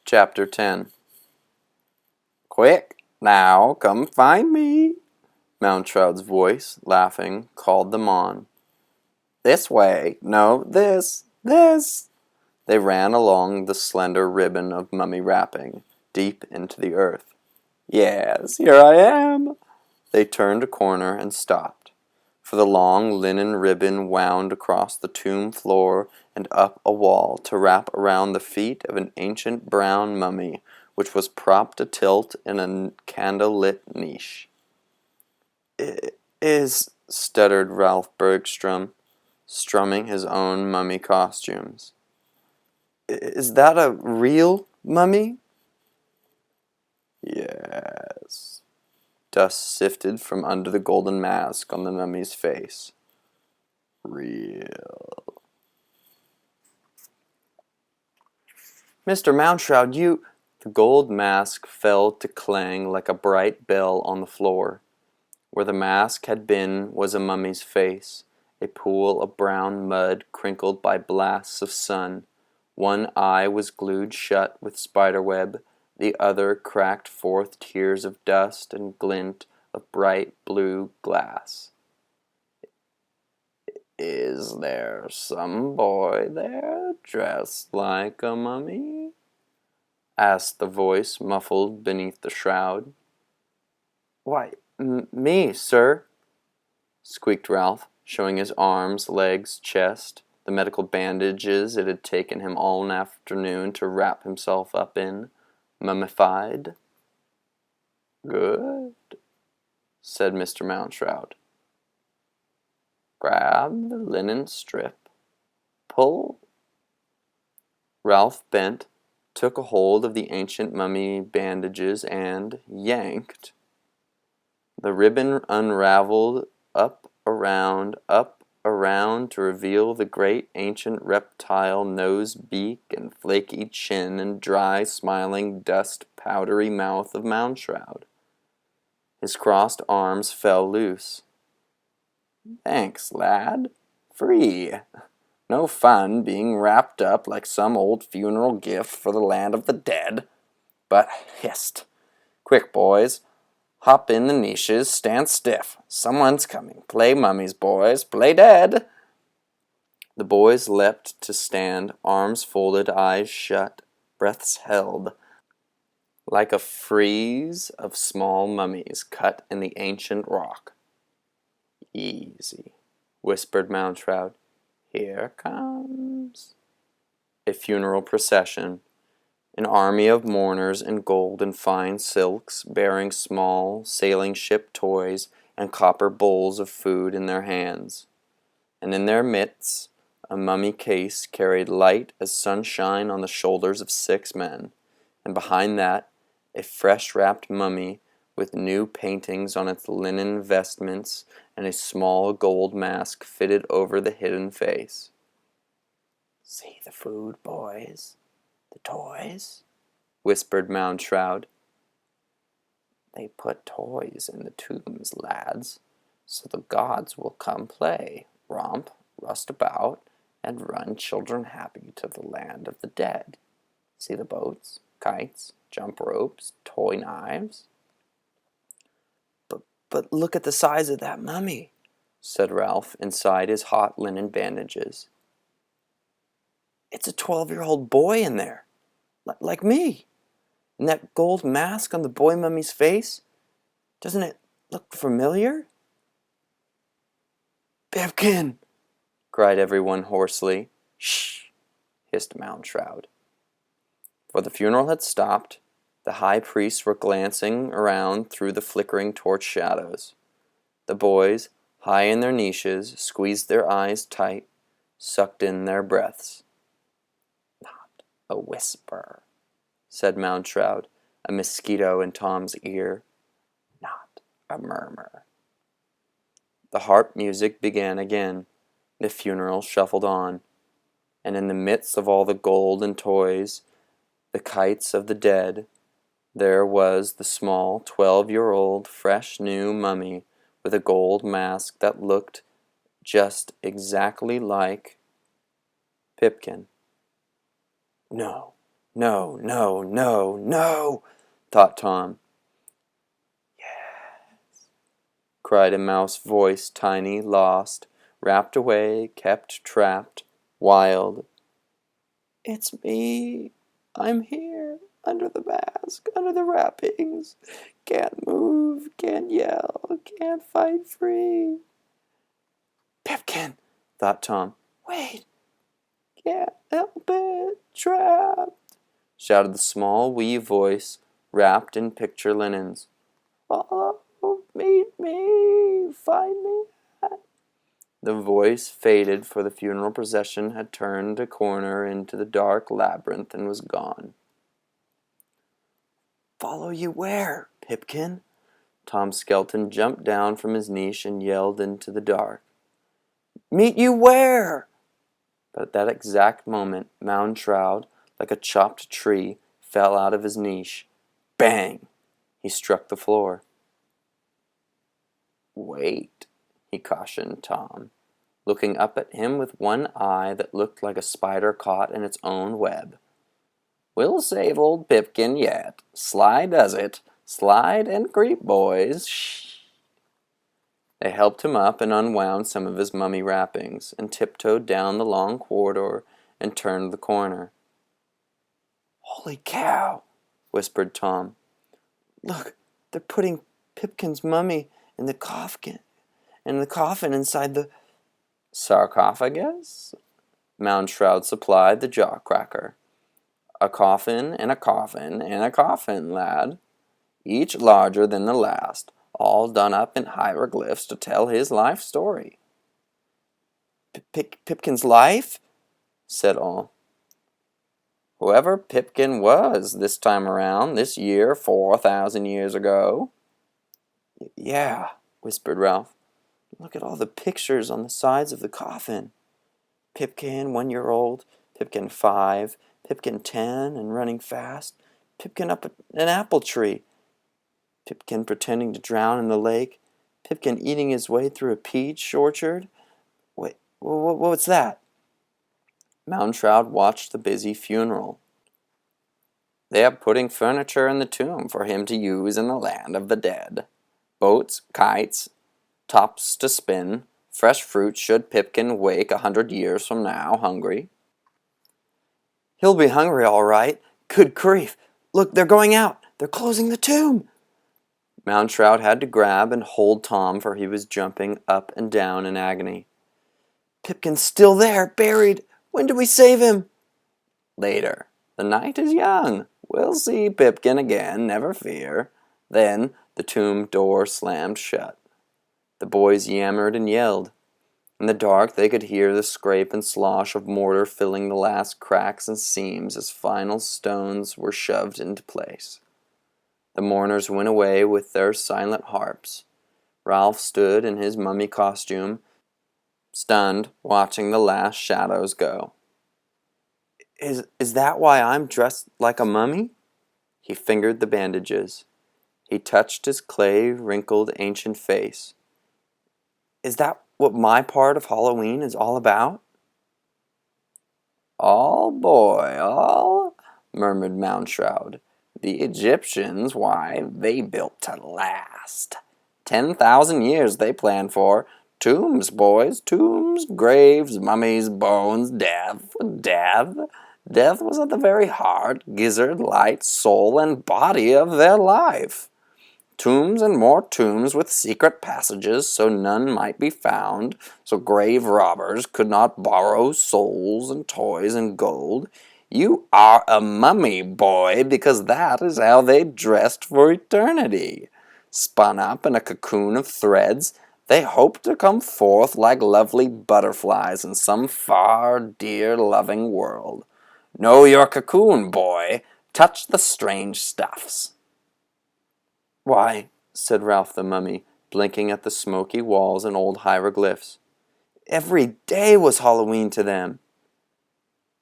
Chapter 10. Quick, now, come find me. Mountroud's voice, laughing, called them on. This way, no, this. They ran along the slender ribbon of mummy wrapping, deep into the earth. Yes, here I am. They turned a corner and stopped, for the long linen ribbon wound across the tomb floor and up a wall to wrap around the feet of an ancient brown mummy which was propped atilt in a candle-lit niche. Stuttered Ralph Bergstrom, strumming his own mummy costumes. Is that a real mummy? Yes. Dust sifted from under the golden mask on the mummy's face. Real. Mr. Mountroud, you... The gold mask fell to clang like a bright bell on the floor. Where the mask had been was a mummy's face, a pool of brown mud crinkled by blasts of sun. One eye was glued shut with spiderweb, the other cracked forth tears of dust and glint of bright blue glass. Is there some boy there dressed like a mummy? Asked the voice muffled beneath the shroud. Why, me, sir, squeaked Ralph, showing his arms, legs, chest, the medical bandages it had taken him all an afternoon to wrap himself up in, mummified. Good, said Mr. Mountroud. Grab the linen strip. Pull. Ralph bent, took a hold of the ancient mummy bandages and yanked. The ribbon unraveled up around to reveal the great ancient reptile nose, beak, and flaky chin and dry, smiling, dust-powdery mouth of Mountroud. His crossed arms fell loose. Thanks, lad. Free. No fun being wrapped up like some old funeral gift for the land of the dead. But, hist. Quick, boys. Hop in the niches, stand stiff. Someone's coming. Play mummies, boys. Play dead. The boys leapt to stand, arms folded, eyes shut, breaths held, like a frieze of small mummies cut in the ancient rock. Easy, whispered Mountroud. Here comes a funeral procession. An army of mourners in gold and fine silks, bearing small sailing ship toys and copper bowls of food in their hands. And in their midst, a mummy case carried light as sunshine on the shoulders of 6 men, and behind that, a fresh-wrapped mummy with new paintings on its linen vestments and a small gold mask fitted over the hidden face. See the food, boys? The toys? Whispered Mountroud. They put toys in the tombs, lads, so the gods will come play, romp, rust about, and run children happy to the land of the dead. See the boats, kites, jump ropes, toy knives? But look at the size of that mummy, said Ralph inside his hot linen bandages. It's a 12-year-old boy in there, like me. And that gold mask on the boy mummy's face, doesn't it look familiar? Pipkin, cried everyone hoarsely. Shh, hissed Mountroud. For the funeral had stopped. The high priests were glancing around through the flickering torch shadows. The boys, high in their niches, squeezed their eyes tight, sucked in their breaths. Not a whisper, said Mountroud, a mosquito in Tom's ear. Not a murmur. The harp music began again. The funeral shuffled on. And in the midst of all the gold and toys, the kites of the dead, there was the small 12-year-old fresh new mummy with a gold mask that looked just exactly like Pipkin. No, No, no, no, no, thought Tom. Yes, cried a mouse voice, tiny, lost, wrapped away, kept trapped, wild. It's me. I'm here, under the mask, under the wrappings. Can't move, can't yell, can't fight free. Pipkin, thought Tom. Wait, can't help it, trapped, shouted the small, wee voice, wrapped in picture linens. Follow, meet me, find me. The voice faded, for the funeral procession had turned a corner into the dark labyrinth and was gone. Follow you where, Pipkin? Tom Skelton jumped down from his niche and yelled into the dark. Meet you where? But at that exact moment, Mound Shroud, like a chopped tree, fell out of his niche. Bang! He struck the floor. Wait, he cautioned Tom, looking up at him with one eye that looked like a spider caught in its own web. We'll save old Pipkin yet. Sly does it. Slide and creep, boys. Shh. They helped him up and unwound some of his mummy wrappings, and tiptoed down the long corridor and turned the corner. Holy cow, whispered Tom. Look, they're putting Pipkin's mummy in the coffin inside the sarcophagus? Mound Shroud supplied the jaw cracker. A coffin and a coffin and a coffin, lad, each larger than the last, all done up in hieroglyphs to tell his life story. Pipkin's life? Said all. Whoever Pipkin was this time around, this year, 4,000 years ago. Yeah, whispered Ralph. Look at all the pictures on the sides of the coffin. Pipkin, 1-year-old, Pipkin 5, Pipkin 10 and running fast, Pipkin up an apple tree, Pipkin pretending to drown in the lake, Pipkin eating his way through a peach orchard. Wait, what's that? Mound Shroud watched the busy funeral. They are putting furniture in the tomb for him to use in the land of the dead. Boats, kites, tops to spin, fresh fruit should Pipkin wake 100 years from now, hungry. He'll be hungry, all right. Good grief. Look, they're going out. They're closing the tomb. Mound Shroud had to grab and hold Tom, for he was jumping up and down in agony. Pipkin's still there, buried. When do we save him? Later. The night is young. We'll see Pipkin again, never fear. Then the tomb door slammed shut. The boys yammered and yelled. In the dark they could hear the scrape and slosh of mortar filling the last cracks and seams as final stones were shoved into place. The mourners went away with their silent harps. Ralph stood in his mummy costume, stunned, watching the last shadows go. Is that why I'm dressed like a mummy? He fingered the bandages. He touched his clay, wrinkled, ancient face. Is that what my part of Halloween is all about? All, boy, all, murmured Mound Shroud. The Egyptians, why, they built to last. 10,000 years they planned for. Tombs, boys, tombs, graves, mummies, bones, death. Death was at the very heart, gizzard, light, soul, and body of their life. Tombs and more tombs with secret passages so none might be found, so grave robbers could not borrow souls and toys and gold. You are a mummy, boy, because that is how they dressed for eternity. Spun up in a cocoon of threads, they hoped to come forth like lovely butterflies in some far, dear, loving world. Know your cocoon, boy. Touch the strange stuffs. Why, said Ralph the mummy, blinking at the smoky walls and old hieroglyphs. Every day was Halloween to them.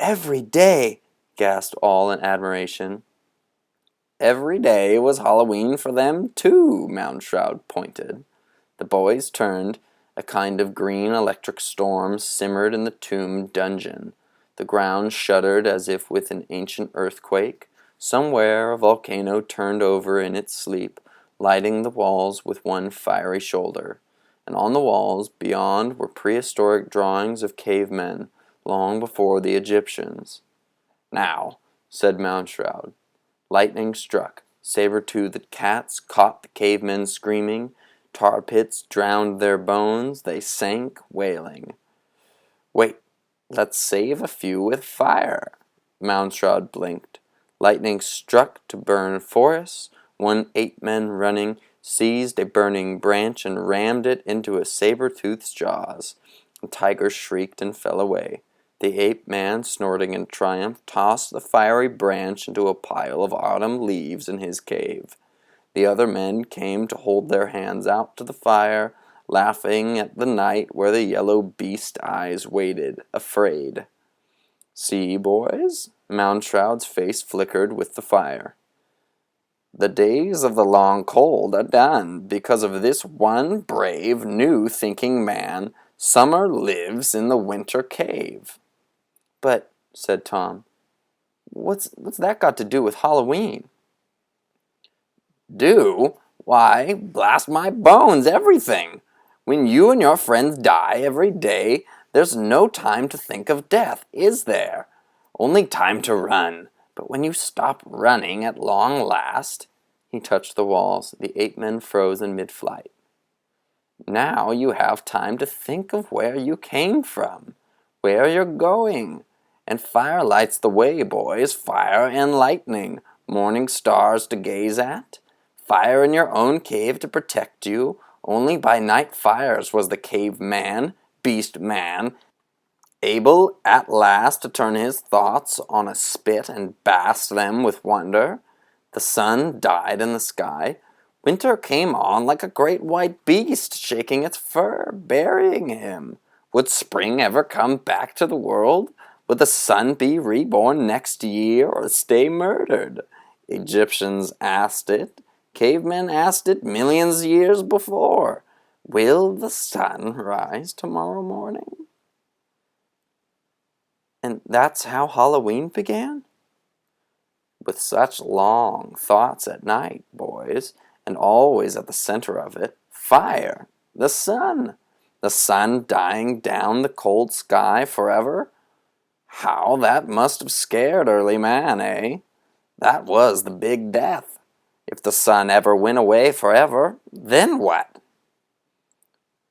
Every day, gasped all in admiration. Every day was Halloween for them, too, Mound Shroud pointed. The boys turned. A kind of green electric storm simmered in the tomb dungeon. The ground shuddered as if with an ancient earthquake. Somewhere a volcano turned over in its sleep, lighting the walls with one fiery shoulder. And on the walls beyond were prehistoric drawings of cavemen, long before the Egyptians. "Now," said Moundshroud. Lightning struck. Saber-toothed cats caught the cavemen screaming. Tar pits drowned their bones. They sank, wailing. "Wait, let's save a few with fire." Moundshroud blinked. Lightning struck to burn forests. 8 men running seized a burning branch and rammed it into a saber-tooth's jaws. The tiger shrieked and fell away. The ape-man, snorting in triumph, tossed the fiery branch into a pile of autumn leaves in his cave. The other men came to hold their hands out to the fire, laughing at the night where the yellow beast eyes waited, afraid. "See, boys?" Moundshroud's face flickered with the fire. "The days of the long cold are done. Because of this one brave, new-thinking man, summer lives in the winter cave." "But," said Tom, what's that got to do with Halloween?" "Do? Why, blast my bones, everything! When you and your friends die every day, there's no time to think of death, is there? Only time to run. But when you stop running at long last—" He touched the walls. The 8 men froze in mid-flight. "Now you have time to think of where you came from, where you're going. And fire lights the way, boys, fire and lightning, morning stars to gaze at. Fire in your own cave to protect you. Only by night fires was the caveman, beast man, able at last to turn his thoughts on a spit and bask them with wonder. The sun died in the sky. Winter came on like a great white beast, shaking its fur, burying him. Would spring ever come back to the world? Would the sun be reborn next year or stay murdered? Egyptians asked it. Cavemen asked it millions years before. Will the sun rise tomorrow morning? And that's how Halloween began? With such long thoughts at night, boys, and always at the center of it, fire, the sun dying down the cold sky forever. How that must have scared early man, eh? That was the big death. If the sun ever went away forever, then what?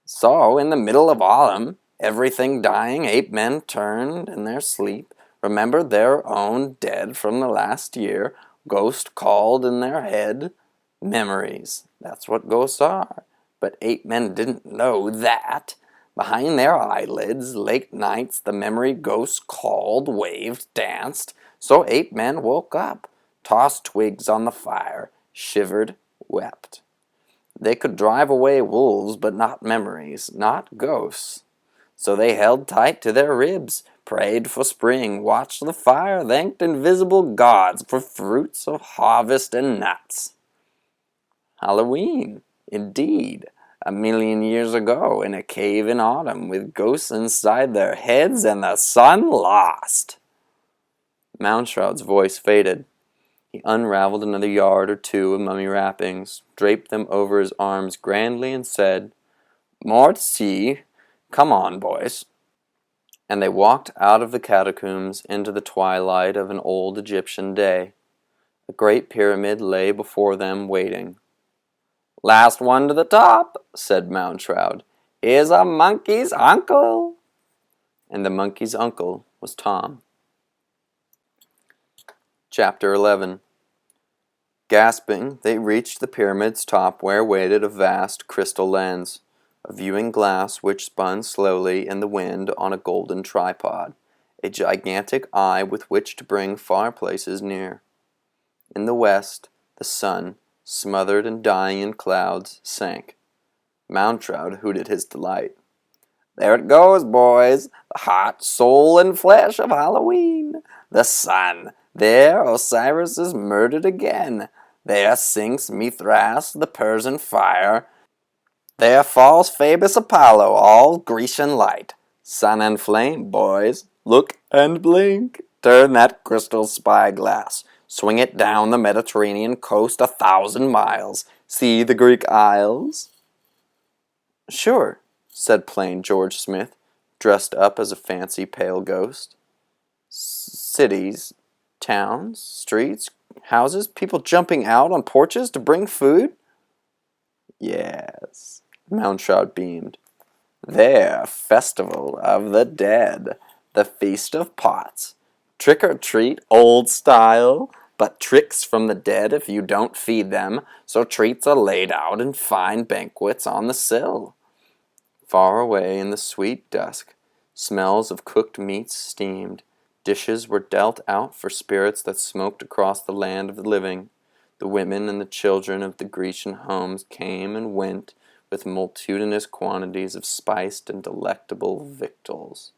So, in the middle of autumn, everything dying, 8 men turned in their sleep, remembered their own dead from the last year, ghost called in their head. Memories, that's what ghosts are. But 8 men didn't know that. Behind their eyelids, late nights, the memory ghosts called, waved, danced. So 8 men woke up, tossed twigs on the fire, shivered, wept. They could drive away wolves, but not memories, not ghosts. So they held tight to their ribs, prayed for spring, watched the fire, thanked invisible gods for fruits of harvest and nuts. Halloween, indeed, 1,000,000 years ago, in a cave in autumn, with ghosts inside their heads and the sun lost. Moundshroud's voice faded. He unraveled another yard or two of mummy wrappings, draped them over his arms grandly, and said, "More to see. Come on, boys." And they walked out of the catacombs into the twilight of an old Egyptian day. A great pyramid lay before them, waiting. "Last one to the top," said Moundshroud, "is a monkey's uncle." And the monkey's uncle was Tom. Chapter 11. Gasping, they reached the pyramid's top, where waited a vast crystal lens, a viewing glass which spun slowly in the wind on a golden tripod, a gigantic eye with which to bring far places near. In the west, the sun, smothered and dying in clouds, sank. Moundshroud hooted his delight. "There it goes, boys, the heart, soul, and flesh of Halloween. The sun. There Osiris is murdered again. There sinks Mithras, the Persian fire. There falls Phoebus Apollo, all Grecian light. Sun and flame, boys, Look and blink. Turn that crystal spyglass. Swing it down the Mediterranean coast 1,000 miles. See the Greek Isles? Sure, said plain George Smith, dressed up as a fancy pale ghost. Cities, towns, streets, houses, people jumping out on porches to bring food? Yes, Mounshroud beamed. Their festival of the dead, the Feast of Pots. Trick or treat, old style, but tricks from the dead if you don't feed them, so treats are laid out in fine banquets on the sill. Far away in the sweet dusk, smells of cooked meats steamed. Dishes were dealt out for spirits that smoked across the land of the living. The women and the children of the Grecian homes came and went with multitudinous quantities of spiced and delectable victuals.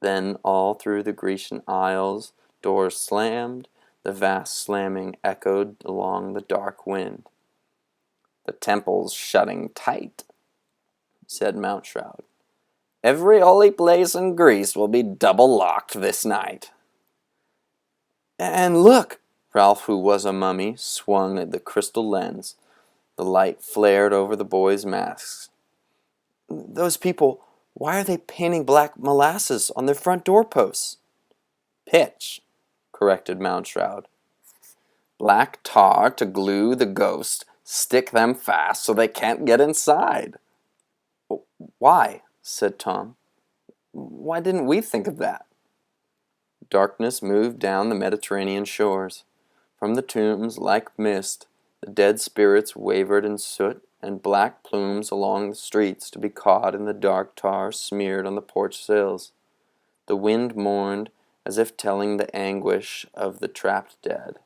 Then all through the Grecian Isles doors slammed, the vast slamming echoed along the dark wind. The temple's shutting tight, said Mounshroud. Every holy place in Greece will be double-locked this night. And look! Ralph, who was a mummy, swung at the crystal lens. The light flared over the boys' masks. Those people, why are they painting black molasses on their front doorposts? Pitch, corrected Mounshroud. Black tar to glue the ghost, stick them fast so they can't get inside. Why? Said Tom. Why didn't we think of that? Darkness moved down the Mediterranean shores. From the tombs, like mist, the dead spirits wavered in soot and black plumes along the streets to be caught in the dark tar smeared on the porch sills. The wind mourned as if telling the anguish of the trapped dead.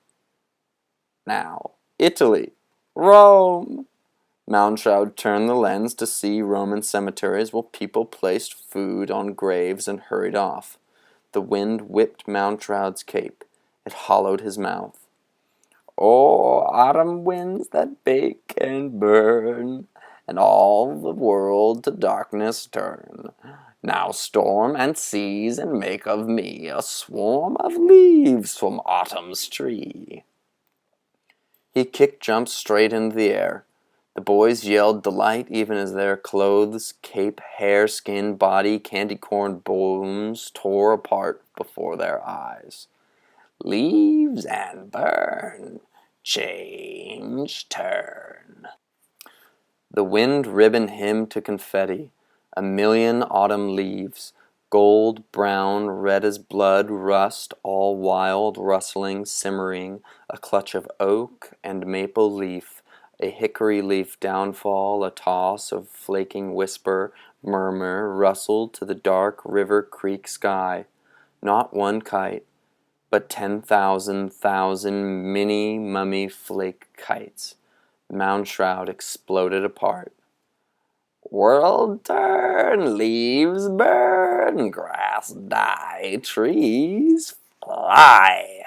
Now, Italy! Rome! Mounshroud turned the lens to see Roman cemeteries while people placed food on graves and hurried off. The wind whipped Mounshroud's cape. It hollowed his mouth. Oh, autumn winds that bake and burn, and all the world to darkness turn. Now storm and seize and make of me a swarm of leaves from autumn's tree. He jumped straight into the air. The boys yelled delight even as their clothes, cape, hair, skin, body, candy corn bones tore apart before their eyes. Leaves and burn, change, turn. The wind ribbon hymned to confetti, a million autumn leaves, gold, brown, red as blood, rust, all wild, rustling, simmering, a clutch of oak and maple leaf, a hickory leaf downfall, a toss of flaking whisper, murmur, rustled to the dark river creek sky. Not one kite, but 10,000 mini mummy flake kites. Mounshroud exploded apart. World turn, leaves burn, grass die, trees fly.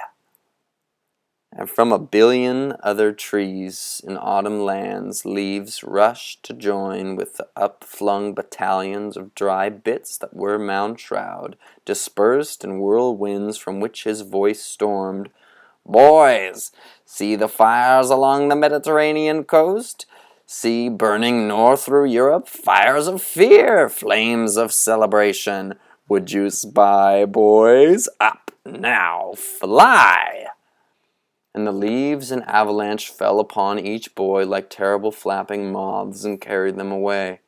And from a billion other trees in autumn lands, leaves rushed to join with the upflung battalions of dry bits that were Mounshroud, dispersed in whirlwinds from which his voice stormed. Boys, see the fires along the Mediterranean coast? See burning north through Europe, fires of fear, flames of celebration. Would you spy, boys? Up now, fly! And the leaves in avalanche fell upon each boy like terrible flapping moths and carried them away.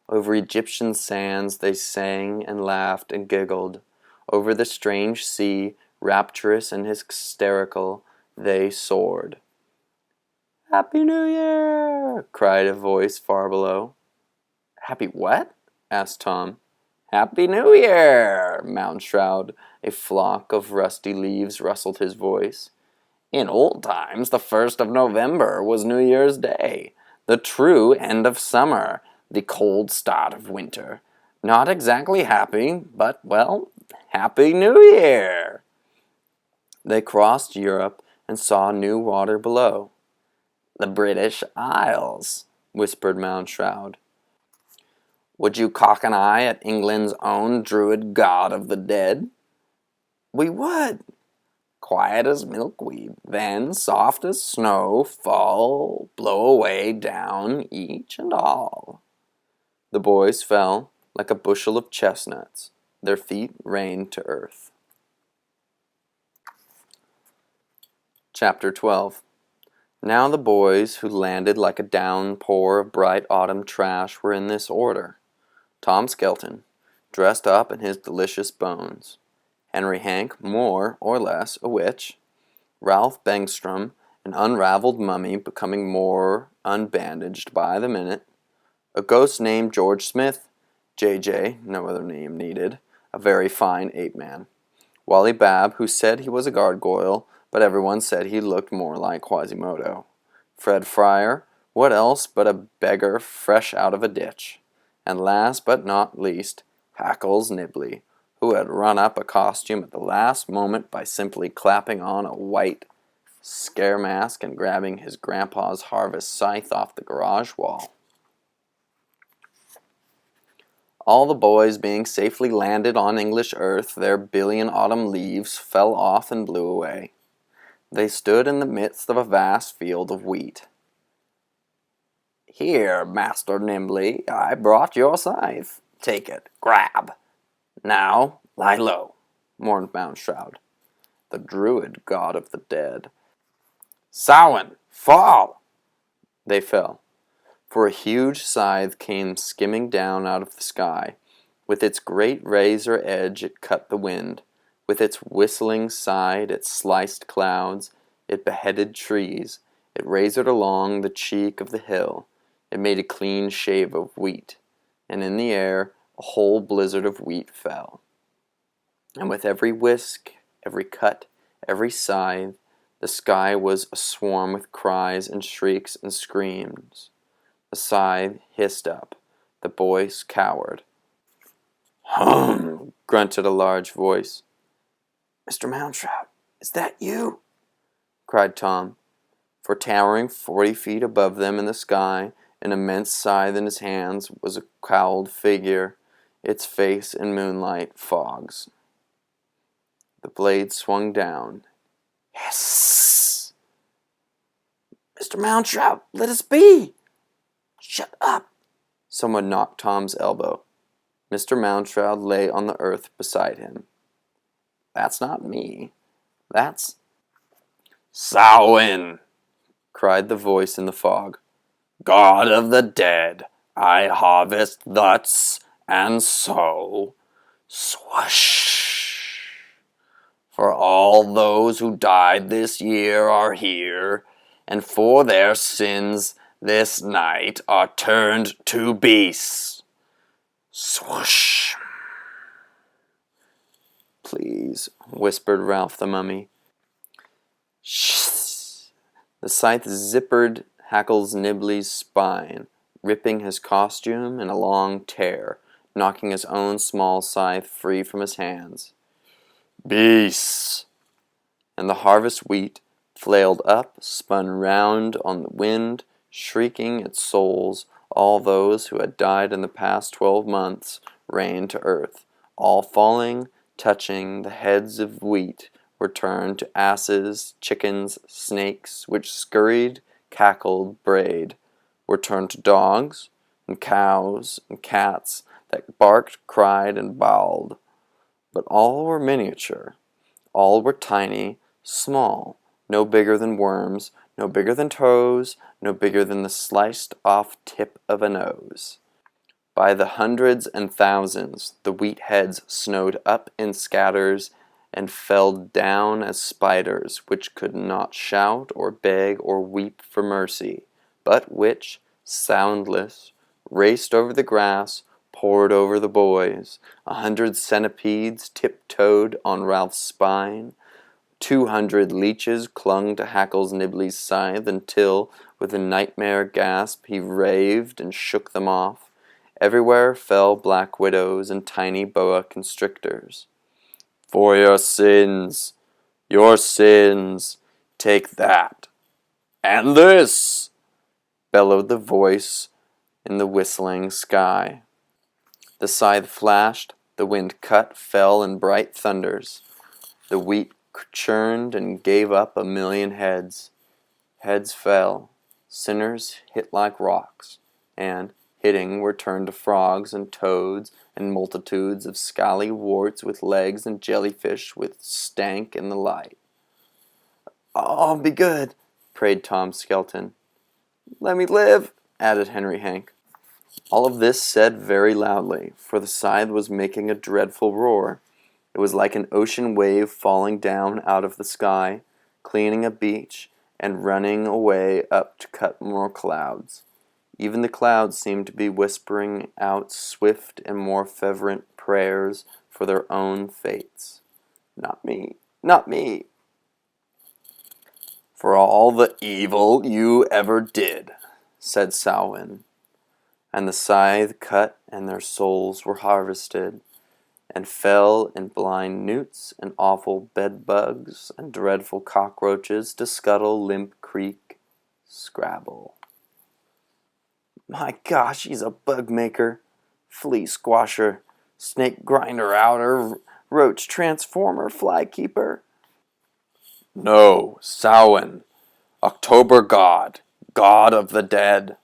Over Egyptian sands they sang and laughed and giggled. Over the strange sea, rapturous and hysterical, they soared. Happy New Year! Cried a voice far below. Happy what? Asked Tom. Happy New Year! Mounshroud, a flock of rusty leaves, rustled his voice. In old times, the 1st of November was New Year's Day, the true end of summer, the cold start of winter. Not exactly happy, but, well, Happy New Year! They crossed Europe and saw new water below. The British Isles, whispered Mounshroud. Would you cock an eye at England's own druid god of the dead? We would. Quiet as milkweed, then soft as snow, fall, blow away down each and all. The boys fell like a bushel of chestnuts. Their feet rained to earth. Chapter 12. Now the boys who landed like a downpour of bright autumn trash were in this order: Tom Skelton, dressed up in his delicious bones; Henry Hank, more or less a witch; Ralph Bengstrom, an unraveled mummy becoming more unbandaged by the minute; a ghost named George Smith; J.J., no other name needed, a very fine ape-man; Wally Babb, who said he was a gargoyle, but everyone said he looked more like Quasimodo; Fred Fryer, what else but a beggar fresh out of a ditch; and last but not least, Hackles Nibley, who had run up a costume at the last moment by simply clapping on a white scare mask and grabbing his grandpa's harvest scythe off the garage wall. All the boys being safely landed on English earth, their billion autumn leaves fell off and blew away. They stood in the midst of a vast field of wheat. "Here, Master Nimbly, I brought your scythe. Take it, grab. Now, lie low," mourned Moundshroud, the druid god of the dead. "Samhain, fall!" They fell, for a huge scythe came skimming down out of the sky. With its great razor edge it cut the wind. With its whistling side it sliced clouds. It beheaded trees. It razored along the cheek of the hill. It made a clean shave of wheat. And in the air a whole blizzard of wheat fell. And with every whisk, every cut, every scythe, the sky was aswarm with cries and shrieks and screams. The scythe hissed up. The boys cowered. "Hum!" grunted a large voice. "Mr. Moundshroud, is that you?" cried Tom. For towering 40 feet above them in the sky, an immense scythe in his hands, was a cowled figure, its face in moonlight fogs. The blade swung down. "Hiss! Mr. Moundshroud, let us be!" "Shut up!" Someone knocked Tom's elbow. Mr. Moundshroud lay on the earth beside him. "That's not me. That's—" "Samhain!" cried the voice in the fog. "God of the dead, I harvest thus and so. Swoosh! For all those who died this year are here, and for their sins this night are turned to beasts. Swoosh!" "Please," whispered Ralph the mummy. "Shh!" The scythe zippered Hackles Nibley's spine, ripping his costume in a long tear, knocking his own small scythe free from his hands. "Beasts!" And the harvest wheat flailed up, spun round on the wind, shrieking its souls. All those who had died in the past 12 months rained to earth, all falling, touching the heads of wheat, were turned to asses, chickens, snakes, which scurried, cackled, brayed, were turned to dogs, and cows, and cats, that barked, cried, and bowled. But all were miniature. All were tiny, small, no bigger than worms, no bigger than toes, no bigger than the sliced-off tip of a nose. By the hundreds and thousands, the wheat heads snowed up in scatters and fell down as spiders, which could not shout or beg or weep for mercy, but which, soundless, raced over the grass, poured over the boys. 100 centipedes tiptoed on Ralph's spine. 200 leeches clung to Hackles Nibley's scythe until, with a nightmare gasp, he raved and shook them off. Everywhere fell black widows and tiny boa constrictors. "For your sins, take that, and this," bellowed the voice in the whistling sky. The scythe flashed, the wind cut, fell in bright thunders. The wheat churned and gave up a million heads. Heads fell. Sinners hit like rocks, and, hitting, were turned to frogs and toads and multitudes of scaly warts with legs and jellyfish with stank in the light. "Oh, be good," prayed Tom Skelton. "Let me live," added Henry Hank. All of this said very loudly, for the scythe was making a dreadful roar. It was like an ocean wave falling down out of the sky, cleaning a beach, and running away up to cut more clouds. Even the clouds seemed to be whispering out swift and more fervent prayers for their own fates. "Not me, not me." "For all the evil you ever did," said Samhain. And the scythe cut, and their souls were harvested, and fell in blind newts and awful bedbugs and dreadful cockroaches to scuttle Limp Creek Scrabble. "My gosh, he's a bug maker, flea squasher, snake grinder outer, roach transformer, fly keeper." "No, Samhain, October god, god of the dead."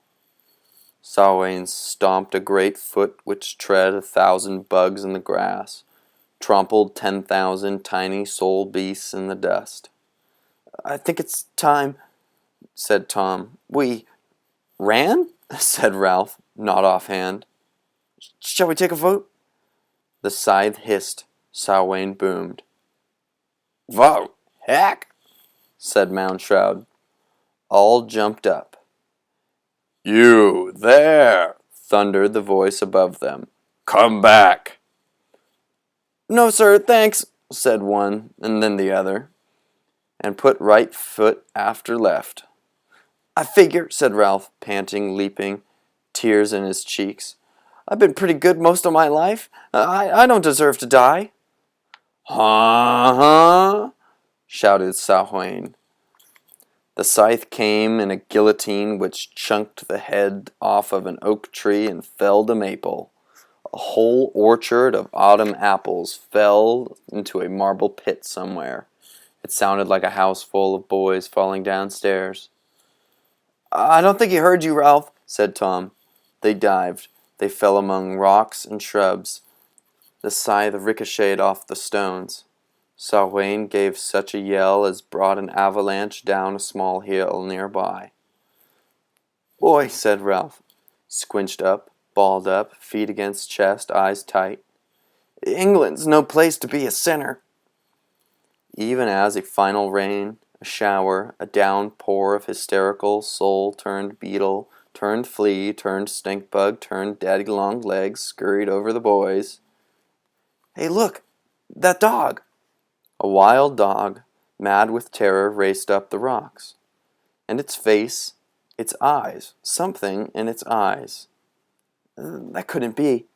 Samhain stomped a great foot which tread 1,000 bugs in the grass, trampled 10,000 tiny soul beasts in the dust. "I think it's time," said Tom. "We ran?" said Ralph, not offhand. "Shall we take a vote?" The scythe hissed. Samhain boomed. "Vote? Heck!" said Moundshroud. All jumped up. "You there!" thundered the voice above them. "Come back!" "No, sir, thanks," said one, and then the other, and put right foot after left. "I figure," said Ralph, panting, leaping, tears in his cheeks. "I've been pretty good most of my life. I don't deserve to die." "Huh?" shouted Samhain. The scythe came in a guillotine which chunked the head off of an oak tree and felled a maple. A whole orchard of autumn apples fell into a marble pit somewhere. It sounded like a house full of boys falling downstairs. "I don't think he heard you, Ralph," said Tom. They dived. They fell among rocks and shrubs. The scythe ricocheted off the stones. Samhain gave such a yell as brought an avalanche down a small hill nearby. "Boy," said Ralph, squinched up, balled up, feet against chest, eyes tight. "England's no place to be a sinner." Even as a final rain, a shower, a downpour of hysterical, soul-turned beetle, turned flea, turned stink-bug, turned daddy-long-legs scurried over the boys. "Hey, look! That dog!" A wild dog, mad with terror, raced up the rocks. And its face, its eyes, something in its eyes. "That couldn't be."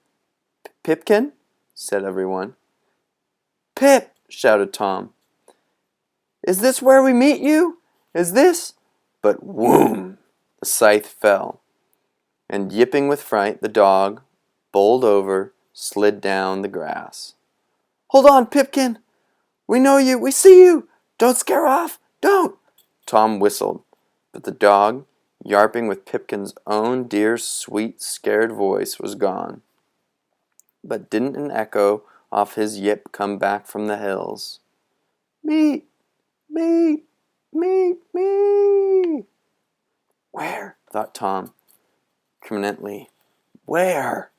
"Pipkin?" said everyone. "Pip!" shouted Tom. "Is this where we meet you? Is this—" But whoom! The scythe fell. And yipping with fright, the dog, bowled over, slid down the grass. "Hold on, Pipkin! We know you! We see you! Don't scare off! Don't!" Tom whistled, but the dog, yarping with Pipkin's own dear, sweet, scared voice, was gone. But didn't an echo off his yip come back from the hills? "Meet! Meet! Meet me!" "Where?" thought Tom, criminally. "Where?"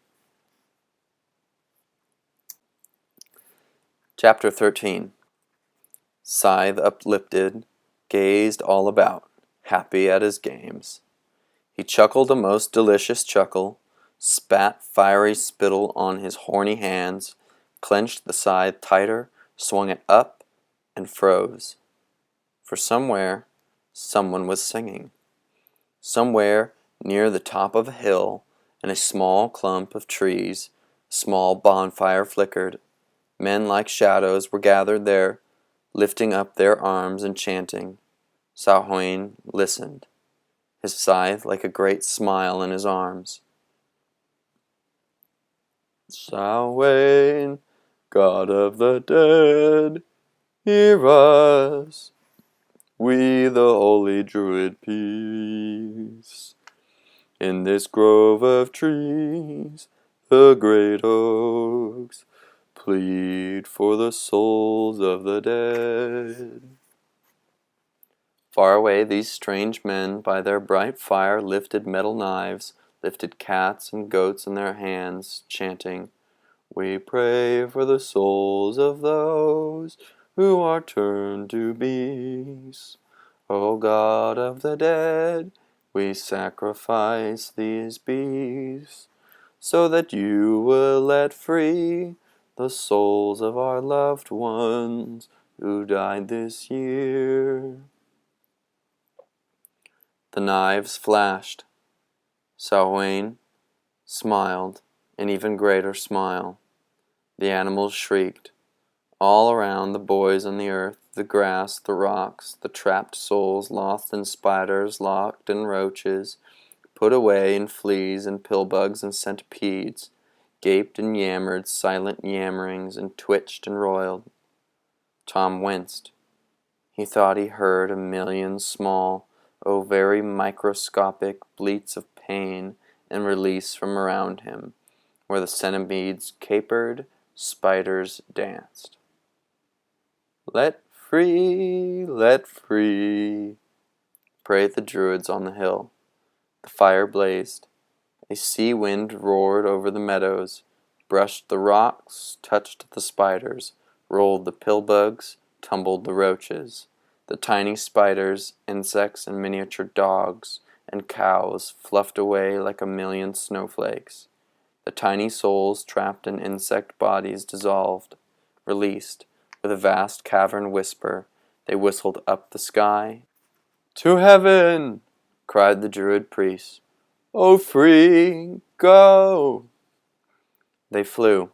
Chapter 13. Scythe uplifted, gazed all about, happy at his games. He chuckled a most delicious chuckle, spat fiery spittle on his horny hands, clenched the scythe tighter, swung it up, and froze. For somewhere, someone was singing. Somewhere, near the top of a hill, in a small clump of trees, a small bonfire flickered. Men like shadows were gathered there, lifting up their arms and chanting. Samhain listened, his scythe like a great smile in his arms. "Samhain, god of the dead, Hear us, we the holy Druid peace. In this grove of trees, the great oaks, plead for the souls of the dead. Far away these strange men by their bright fire lifted metal knives, lifted cats and goats in their hands, chanting, "We pray for the souls of those who are turned to beasts. O God of the dead, we sacrifice these beasts, so that you will let free the souls of our loved ones who died this year." The knives flashed. Samhain smiled, an even greater smile. The animals shrieked. All around, the boys on the earth, the grass, the rocks, the trapped souls lost in spiders, locked in roaches, put away in fleas and pillbugs and centipedes, gaped and yammered silent yammerings and twitched and roiled. Tom winced. He thought he heard a million small, oh very microscopic bleats of pain and release from around him, where the centipedes capered, spiders danced. Let free, prayed the druids on the hill. The fire blazed. A sea wind roared over the meadows, brushed the rocks, touched the spiders, rolled the pillbugs, tumbled the roaches. The tiny spiders, insects, and miniature dogs and cows fluffed away like a million snowflakes. The tiny souls trapped in insect bodies dissolved, released. With a vast cavern whisper, they whistled up the sky. "To heaven!" cried the druid priest. "O free, go!" They flew.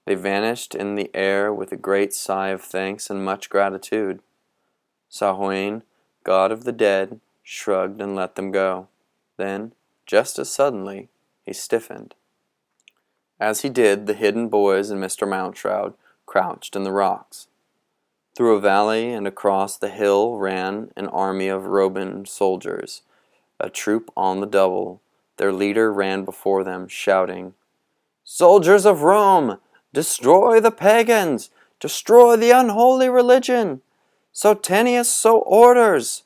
They vanished in the air with a great sigh of thanks and much gratitude. Samhain, god of the dead, shrugged and let them go. Then, just as suddenly, he stiffened. As he did, the hidden boys and Mr. Mountshroud crouched in the rocks. Through a valley and across the hill ran an army of Roman soldiers, a troop on the double. Their leader ran before them, shouting, "Soldiers of Rome, destroy the pagans! Destroy the unholy religion! Sotanius so orders!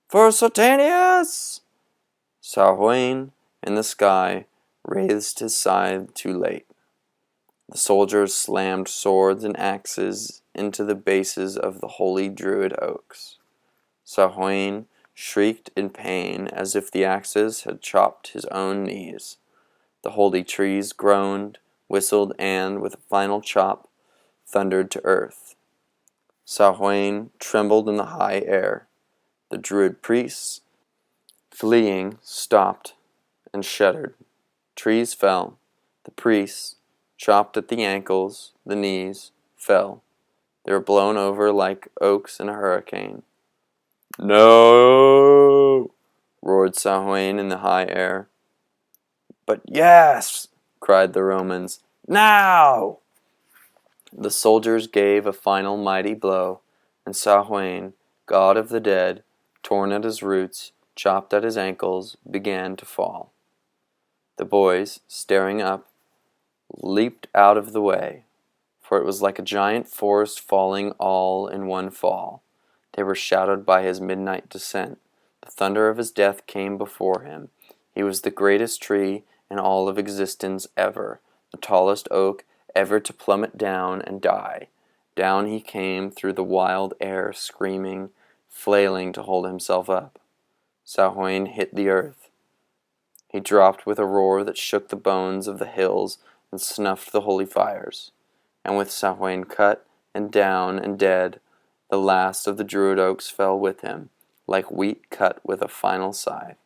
For Sotanius!" Samhain, in the sky, raised his scythe too late. The soldiers slammed swords and axes into the bases of the holy druid oaks. Samhain shrieked in pain as if the axes had chopped his own knees. The holy trees groaned, whistled, and, with a final chop, thundered to earth. Samhain trembled in the high air. The druid priests, fleeing, stopped and shuddered. Trees fell. The priests, chopped at the ankles, the knees, fell. They were blown over like oaks in a hurricane. "No!" roared Samhain in the high air. "But yes!" cried the Romans. "Now!" The soldiers gave a final mighty blow, and Samhain, god of the dead, torn at his roots, chopped at his ankles, began to fall. The boys, staring up, leaped out of the way, for it was like a giant forest falling all in one fall. They were shadowed by his midnight descent. The thunder of his death came before him. He was the greatest tree in all of existence ever, the tallest oak ever to plummet down and die. Down he came through the wild air, screaming, flailing to hold himself up. Samhain hit the earth. He dropped with a roar that shook the bones of the hills and snuffed the holy fires. And with Samhain cut and down and dead, the last of the druid oaks fell with him, like wheat cut with a final scythe.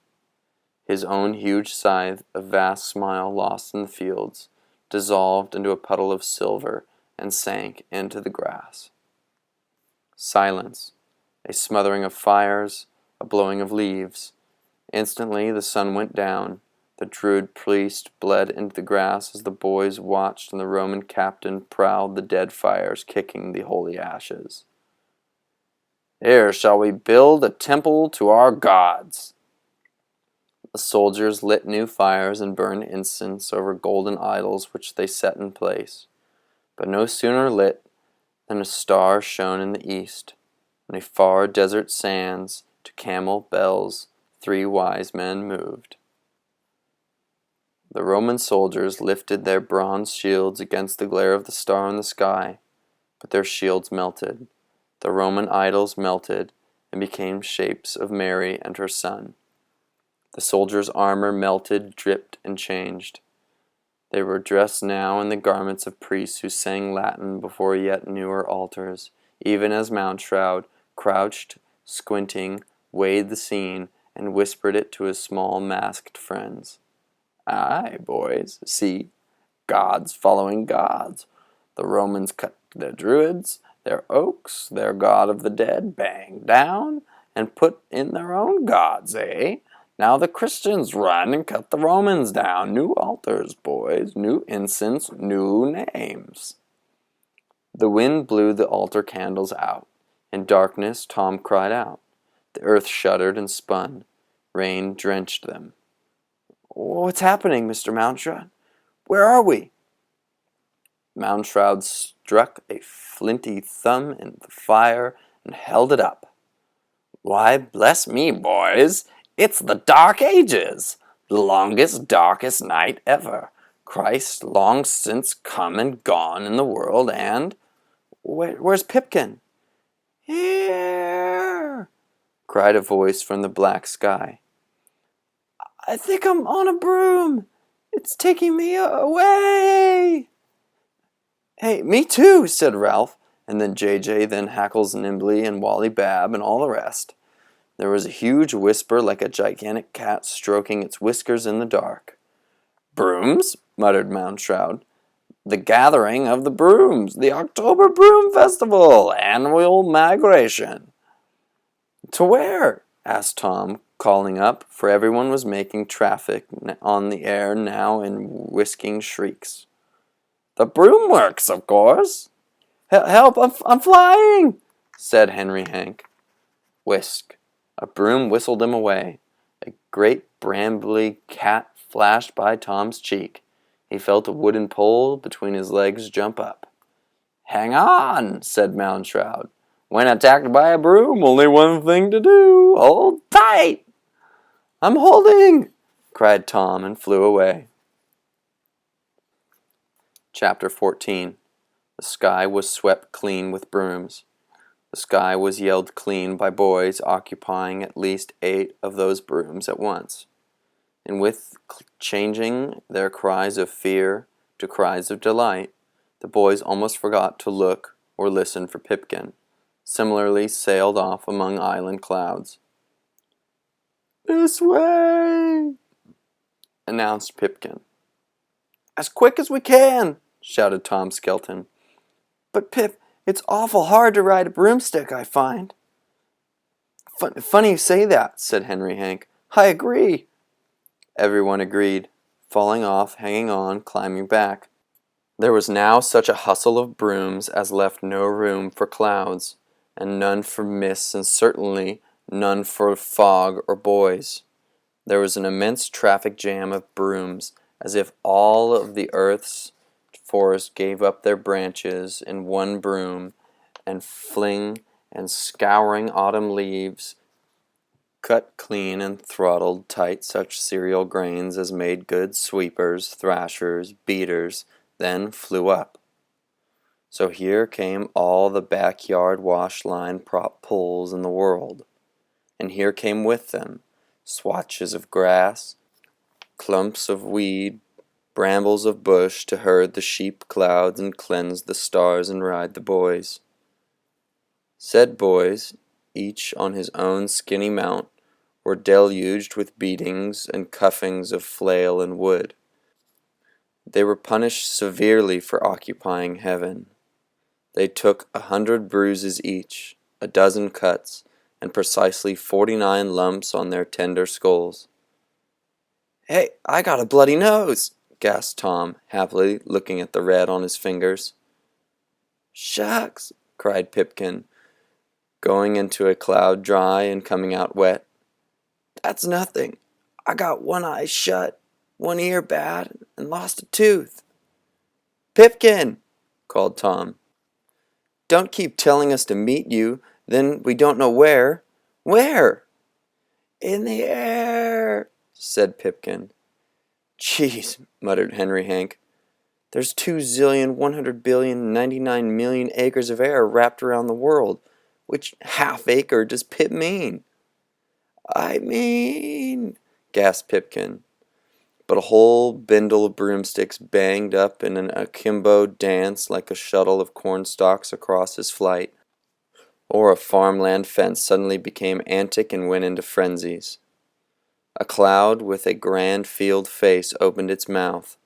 His own huge scythe, a vast smile lost in the fields, dissolved into a puddle of silver and sank into the grass. Silence, a smothering of fires, a blowing of leaves. Instantly the sun went down. The druid priest bled into the grass as the boys watched and the Roman captain prowled the dead fires, kicking the holy ashes. Here shall we build a temple to our gods. The soldiers lit new fires and burned incense over golden idols which they set in place. But no sooner lit than a star shone in the east, and a far desert sands to camel bells 3 wise men moved. The Roman soldiers lifted their bronze shields against the glare of the star in the sky, but their shields melted. The Roman idols melted and became shapes of Mary and her son. The soldiers' armor melted, dripped, and changed. They were dressed now in the garments of priests who sang Latin before yet newer altars, even as Mountroud, crouched, squinting, weighed the scene and whispered it to his small masked friends. Aye, boys, see, gods following gods. The Romans cut their druids, their oaks, their god of the dead, bang down, and put in their own gods, eh? Now the Christians run and cut the Romans down. New altars, boys, new incense, new names. The wind blew the altar candles out. In darkness Tom cried out. The earth shuddered and spun. Rain drenched them. What's happening, Mr. Mountroud? Where are we? Mountroud struck a flinty thumb in the fire and held it up. Why, bless me, boys, it's the Dark Ages, the longest, darkest night ever. Christ long since come and gone in the world, and... Where's Pipkin? Here, cried a voice from the black sky. I think I'm on a broom. It's taking me away. Hey, me too, said Ralph, and then JJ, then Hackles nimbly, and Wally Bab, and all the rest. There was a huge whisper like a gigantic cat stroking its whiskers in the dark. Brooms, muttered Mountroud. The gathering of the brooms, the October Broom Festival, annual migration. To where? Asked Tom, calling up, for everyone was making traffic on the air now in whisking shrieks. The Broomworks, of course. Help, I'm flying, said Henry Hank. Whisk. A broom whistled him away. A great brambly cat flashed by Tom's cheek. He felt a wooden pole between his legs jump up. Hang on, said Mountroud. When attacked by a broom, only one thing to do. Hold tight. I'm holding, cried Tom and flew away. Chapter 14. The sky was swept clean with brooms. The sky was yelled clean by boys occupying at least 8 of those brooms at once, and with changing their cries of fear to cries of delight, the boys almost forgot to look or listen for Pipkin, similarly sailed off among island clouds. This way, announced Pipkin. As quick as we can, shouted Tom Skelton. But Pip, it's awful hard to ride a broomstick, I find. Funny you say that, said Henry Hank. I agree. Everyone agreed, falling off, hanging on, climbing back. There was now such a hustle of brooms as left no room for clouds, and none for mists, and certainly none for fog or boys. There was an immense traffic jam of brooms, as if all of the earth's forest gave up their branches in one broom, and fling and scouring autumn leaves, cut clean and throttled tight such cereal grains as made good sweepers, thrashers, beaters, then flew up. So here came all the backyard wash line prop pulls in the world, and here came with them swatches of grass, clumps of weed, brambles of bush to herd the sheep clouds and cleanse the stars and ride the boys. Said boys, each on his own skinny mount, were deluged with beatings and cuffings of flail and wood. They were punished severely for occupying heaven. They took 100 bruises each, a dozen cuts, and precisely 49 lumps on their tender skulls. Hey, I got a bloody nose, gasped Tom, happily looking at the red on his fingers. Shucks, cried Pipkin. going into a cloud dry and coming out wet. "That's nothing. I got one eye shut, one ear bad, and lost a tooth." "Pipkin!" called Tom. "Don't keep telling us to meet you, then we don't know where. Where?" "In the air," said Pipkin. "Jeez," muttered Henry Hank. "There's 2,100,000,099,000,000 acres of air wrapped around the world. Which half acre does Pip mean?" "I mean," gasped Pipkin. But a whole bindle of broomsticks banged up in an akimbo dance like a shuttle of cornstalks across his flight, or a farmland fence suddenly became antic and went into frenzies. A cloud with a grand field face opened its mouth.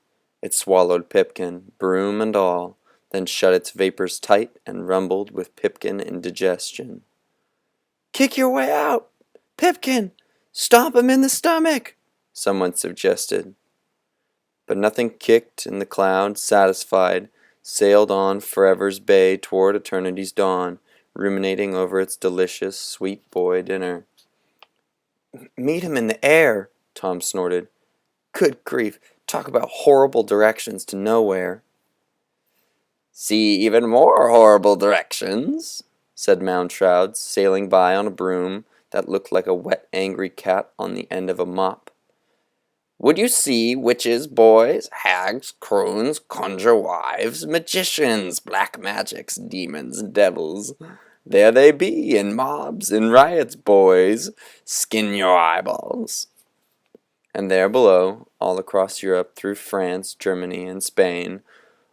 It swallowed Pipkin, broom and all, then shut its vapors tight and rumbled with Pipkin indigestion. "Kick your way out! Pipkin! Stomp him in the stomach!" someone suggested. But nothing kicked, and the cloud, satisfied, sailed on forever's bay toward eternity's dawn, ruminating over its delicious, sweet boy dinner. "Meet him in the air," Tom snorted. "Good grief, talk about horrible directions to nowhere." "See even more horrible directions," said Moundshroud, sailing by on a broom that looked like a wet, angry cat on the end of a mop. "Would you see witches, boys, hags, crones, conjure wives, magicians, black magics, demons, devils? There they be, in mobs, in riots, boys. Skin your eyeballs." And there below, all across Europe, through France, Germany, and Spain,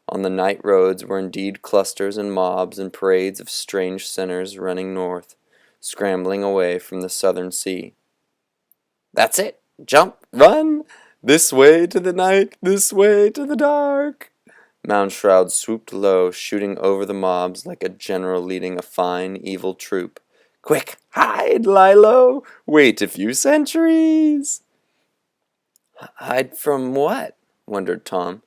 on the night roads were indeed clusters and mobs and parades of strange sinners running north, scrambling away from the southern sea. "That's it! Jump! Run! This way to the night! This way to the dark!" Moundshroud swooped low, shooting over the mobs like a general leading a fine, evil troop. "Quick! Hide! Lie low! Wait a few centuries!" "Hide from what?" wondered Tom.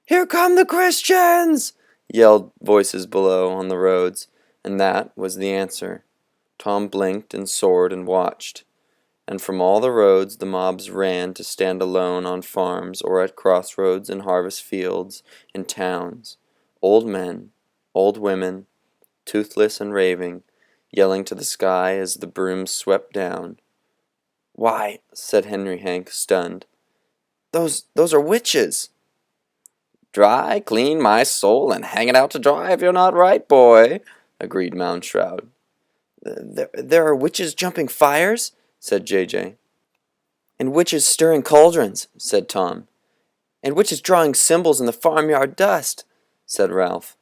"Here come the Christians!" yelled voices below on the roads, and that was the answer. Tom blinked and soared and watched. And from all the roads the mobs ran to stand alone on farms or at crossroads in harvest fields, in towns. Old men, old women, toothless and raving, yelling to the sky as the brooms swept down. "Why," said Henry Hank, stunned, those are witches." "Dry, clean my soul, and hang it out to dry if you're not right, boy," agreed Moundshroud. There are witches jumping fires," said J.J. "And witches stirring cauldrons," said Tom. "And witches drawing symbols in the farmyard dust," said Ralph.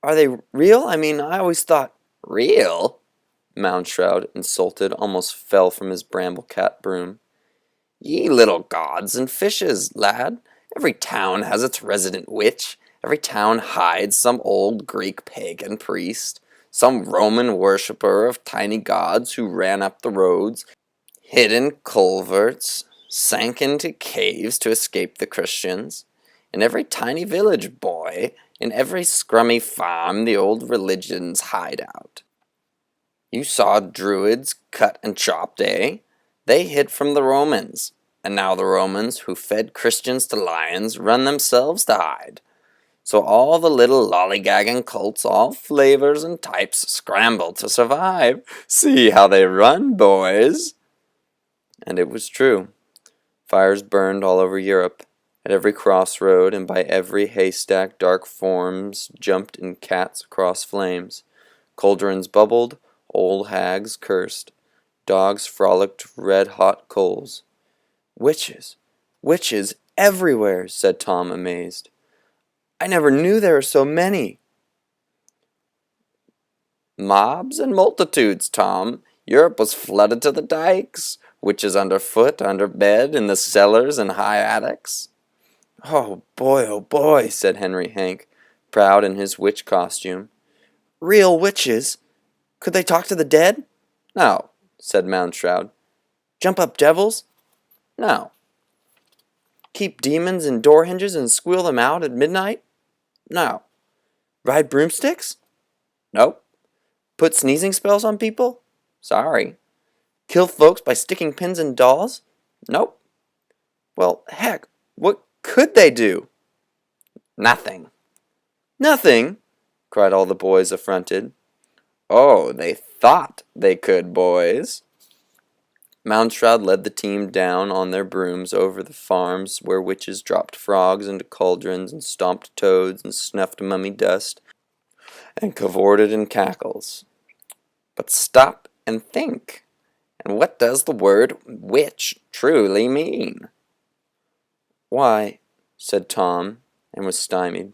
"Are they real? I mean, I always thought—" "Real?" Moundshroud, insulted, almost fell from his bramblecat broom. "Ye little gods and fishes, lad. Every town has its resident witch. Every town hides some old Greek pagan priest, some Roman worshipper of tiny gods who ran up the roads, hid in culverts, sank into caves to escape the Christians. In every tiny village, boy, in every scrummy farm, the old religion's hideout. You saw druids cut and chopped, eh? They hid from the Romans, and now the Romans, who fed Christians to lions, run themselves to hide. So all the little lollygagging cults, all flavors and types, scramble to survive. See how they run, boys." And it was true. Fires burned all over Europe. At every crossroad and by every haystack dark forms jumped in cats across flames. Cauldrons bubbled, old hags cursed. Dogs frolicked red-hot coals. "Witches! Witches everywhere!" said Tom, amazed. "I never knew there were so many." "Mobs and multitudes, Tom. Europe was flooded to the dikes. Witches underfoot, under bed, in the cellars and high attics." Oh, boy, said Henry Hank, proud in his witch costume. "Real witches? Could they talk to the dead?" "No," said Moundshroud. "Jump up devils?" "No." "Keep demons in door hinges and squeal them out at midnight?" "No." "Ride broomsticks?" "Nope." Put sneezing spells on people? Sorry. Kill folks by sticking pins in dolls? Nope. Well, heck, what could they do? Nothing. Nothing? Cried all the boys affronted. Oh, they thought they could, boys. Moundshroud led the team down on their brooms over the farms where witches dropped frogs into cauldrons and stomped toads and snuffed mummy dust and cavorted in cackles. But stop and think. And what does the word witch truly mean? Why, said Tom, and was stymied.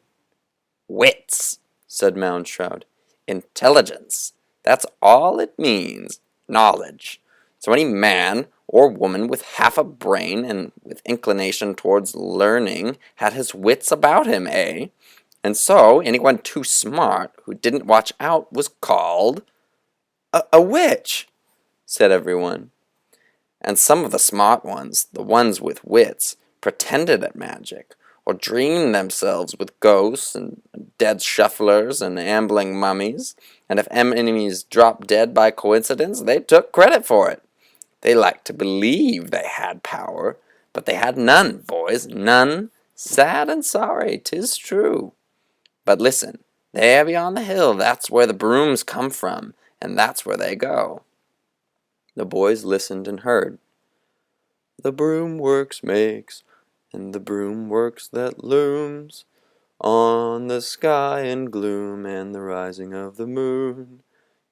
Wits, said Moundshroud. Intelligence. That's all it means. Knowledge. So any man or woman with half a brain and with inclination towards learning had his wits about him, eh? And so anyone too smart who didn't watch out was called a witch, said everyone. And some of the smart ones, the ones with wits, pretended at magic, or dreamed themselves with ghosts and dead shufflers and ambling mummies, and if enemies dropped dead by coincidence, they took credit for it. They liked to believe they had power, but they had none, boys, none. Sad and sorry, 'tis true. But listen, there beyond the hill, that's where the brooms come from, and that's where they go. The boys listened and heard. The broom works makes, and the broom works that looms on the sky in gloom and the rising of the moon.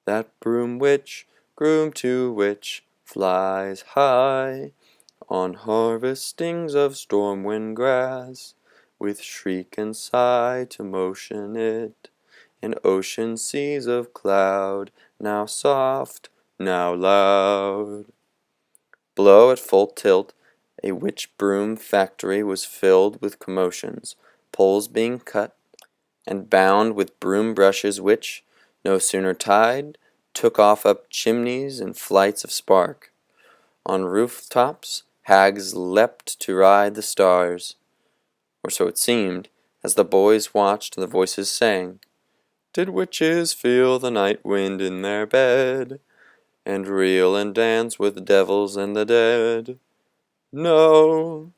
That broom which, groom to which, flies high on harvestings of storm wind grass, with shriek and sigh to motion it in ocean seas of cloud, now soft, now loud. Below at full tilt, a witch broom factory was filled with commotions, poles being cut and bound with broom brushes which, no sooner tied, took off up chimneys and flights of spark. On rooftops, hags leapt to ride the stars, or so it seemed, as the boys watched and the voices sang. Did witches feel the night wind in their bed, and reel and dance with devils and the dead? No,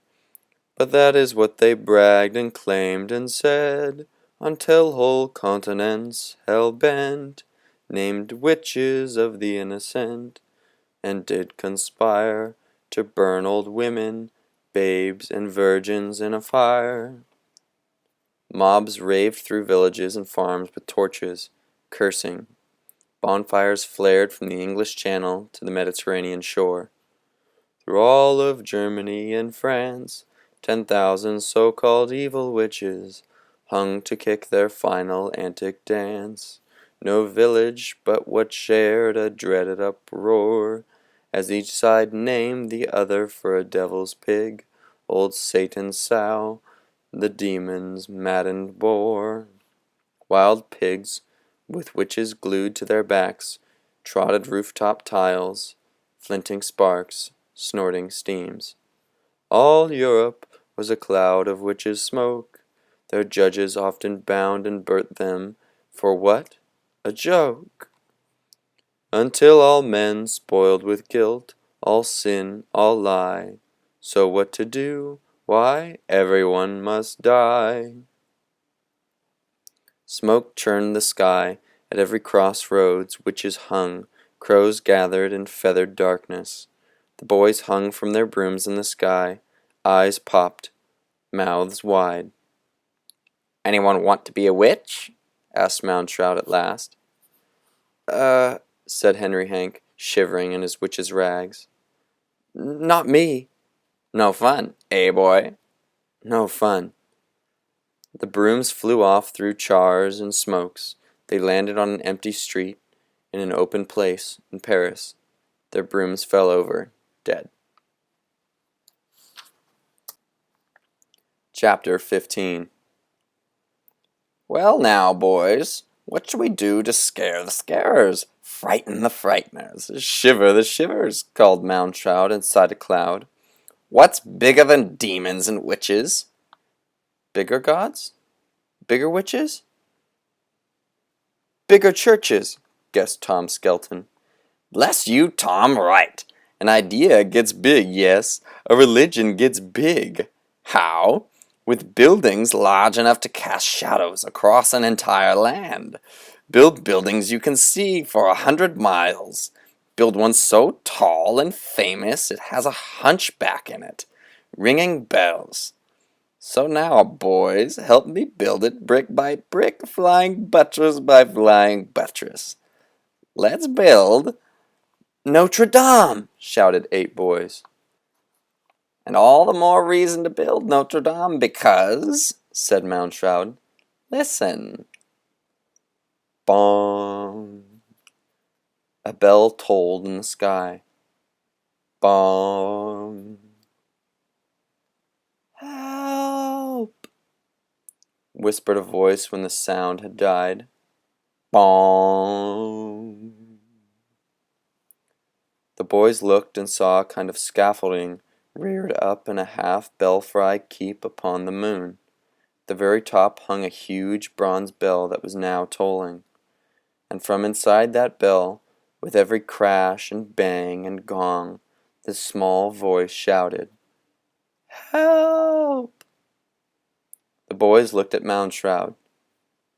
but that is what they bragged and claimed and said, until whole continents, hell-bent, named witches of the innocent, and did conspire to burn old women, babes, and virgins in a fire. Mobs raved through villages and farms with torches, cursing. Bonfires flared from the English Channel to the Mediterranean shore. Through all of Germany and France, 10,000 so-called evil witches hung to kick their final antic dance. No village but what shared a dreaded uproar, as each side named the other for a devil's pig, old Satan's sow, the demon's maddened boar. Wild pigs, with witches glued to their backs, trotted rooftop tiles, flinting sparks, snorting steams. All Europe was a cloud of witches' smoke. Their judges often bound and burnt them for what? A joke. Until all men spoiled with guilt, all sin, all lie. So what to do? Why, everyone must die. Smoke churned the sky. At every crossroads witches hung, crows gathered in feathered darkness. The boys hung from their brooms in the sky, eyes popped, mouths wide. Anyone want to be a witch? Asked Moundshroud at last. Said Henry Hank, shivering in his witch's rags. Not me. No fun, eh, boy? No fun. The brooms flew off through chars and smokes. They landed on an empty street, in an open place, in Paris. Their brooms fell over, dead. Chapter 15. Well now, boys, what shall we do to scare the scarers? Frighten the frighteners, shiver the shivers, called Moundshroud inside a cloud. What's bigger than demons and witches? Bigger gods? Bigger witches? Bigger churches. guessed Tom Skelton. Bless you, Tom, right. An idea gets big, yes. A religion gets big. How? With buildings large enough to cast shadows across an entire land. Build buildings you can see for 100 miles. Build one so tall and famous it has a hunchback in it, ringing bells. So now, boys, help me build it brick by brick, flying buttress by flying buttress. Let's build Notre Dame, shouted 8 boys. And all the more reason to build Notre Dame because, said Moundshroud, listen. Bong. A bell tolled in the sky. Bong. Help! Whispered a voice when the sound had died. Bong. The boys looked and saw a kind of scaffolding reared up in a half-belfry keep upon the moon. At the very top hung a huge bronze bell that was now tolling. And from inside that bell, with every crash and bang and gong, this small voice shouted, "Help!" The boys looked at Moundshroud,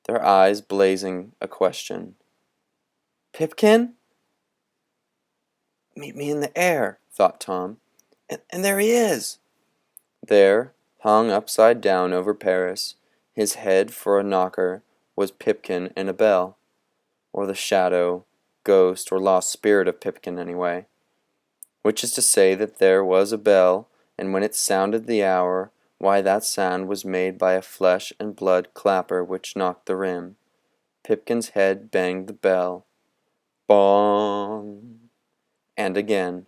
their eyes blazing a question. "Pipkin?" "Meet me in the air," thought Tom. And there he is! There, hung upside down over Paris, his head for a knocker, was Pipkin in a bell, or the shadow, ghost, or lost spirit of Pipkin anyway. Which is to say that there was a bell, and when it sounded the hour, why that sound was made by a flesh and blood clapper which knocked the rim. Pipkin's head banged the bell. Bong! And again.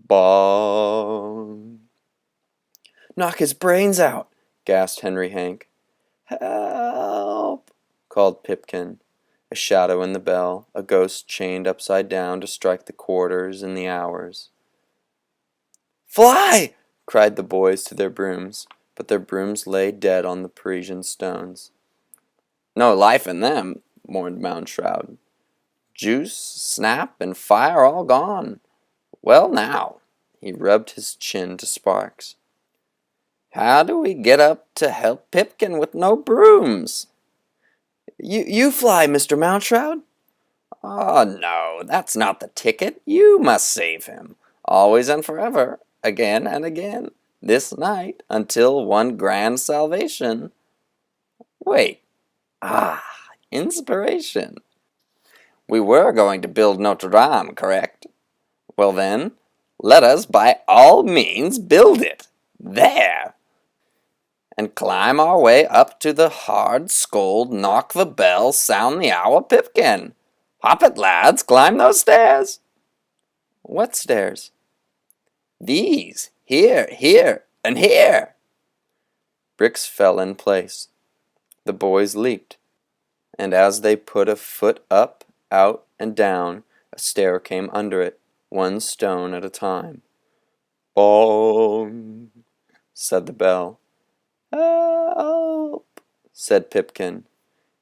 Bong! "Knock his brains out!" gasped Henry Hank. "Help!" called Pipkin, a shadow in the bell, a ghost chained upside down to strike the quarters and the hours. "Fly!" cried the boys to their brooms, but their brooms lay dead on the Parisian stones. "No life in them," mourned Moundshroud. "Juice, snap, and fire all gone. Well now," he rubbed his chin to sparks. "How do we get up to help Pipkin with no brooms?" You fly, Mr. Moundshroud." "Oh, no, that's not the ticket. You must save him, always and forever, again and again, this night, until one grand salvation. Wait. Inspiration. We were going to build Notre Dame, correct? Well then, let us by all means build it. There! And climb our way up to the hard scold, knock the bell, sound the hour Pipkin. Hop it, lads, climb those stairs." "What stairs?" "These. Here, and here." Bricks fell in place. The boys leaped, and as they put a foot up, out, and down, a stair came under it, one stone at a time. "Bong!" said the bell. "Help!" said Pipkin.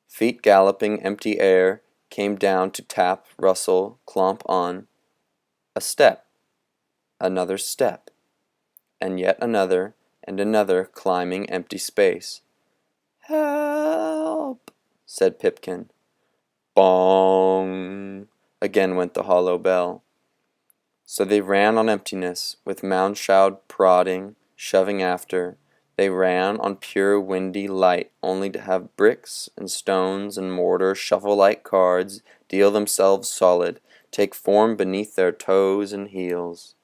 Feet galloping empty air came down to tap, rustle, clomp on. A step, another step, and yet another and another climbing empty space. "Help!" said Pipkin. Bong! Again went the hollow bell. So they ran on emptiness, with Moundshroud prodding, shoving after. They ran on pure windy light, only to have bricks and stones and mortar shuffle like cards, deal themselves solid, take form beneath their toes and heels.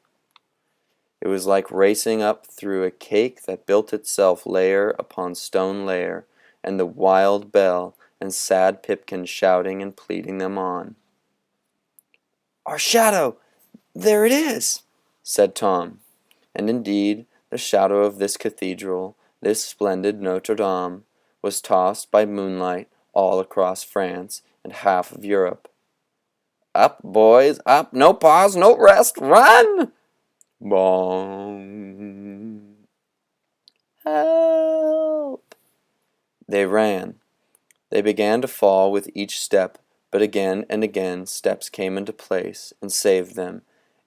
It was like racing up through a cake that built itself layer upon stone layer, and the wild bell and sad Pipkin shouting and pleading them on. "Our shadow! There it is!" said Tom. And indeed, the shadow of this cathedral, this splendid Notre Dame, was tossed by moonlight all across France and half of Europe. "Up, boys, up! No pause, no rest! Run!" Bong! "Help!" They ran. They began to fall with each step, But again and again steps came into place and saved them,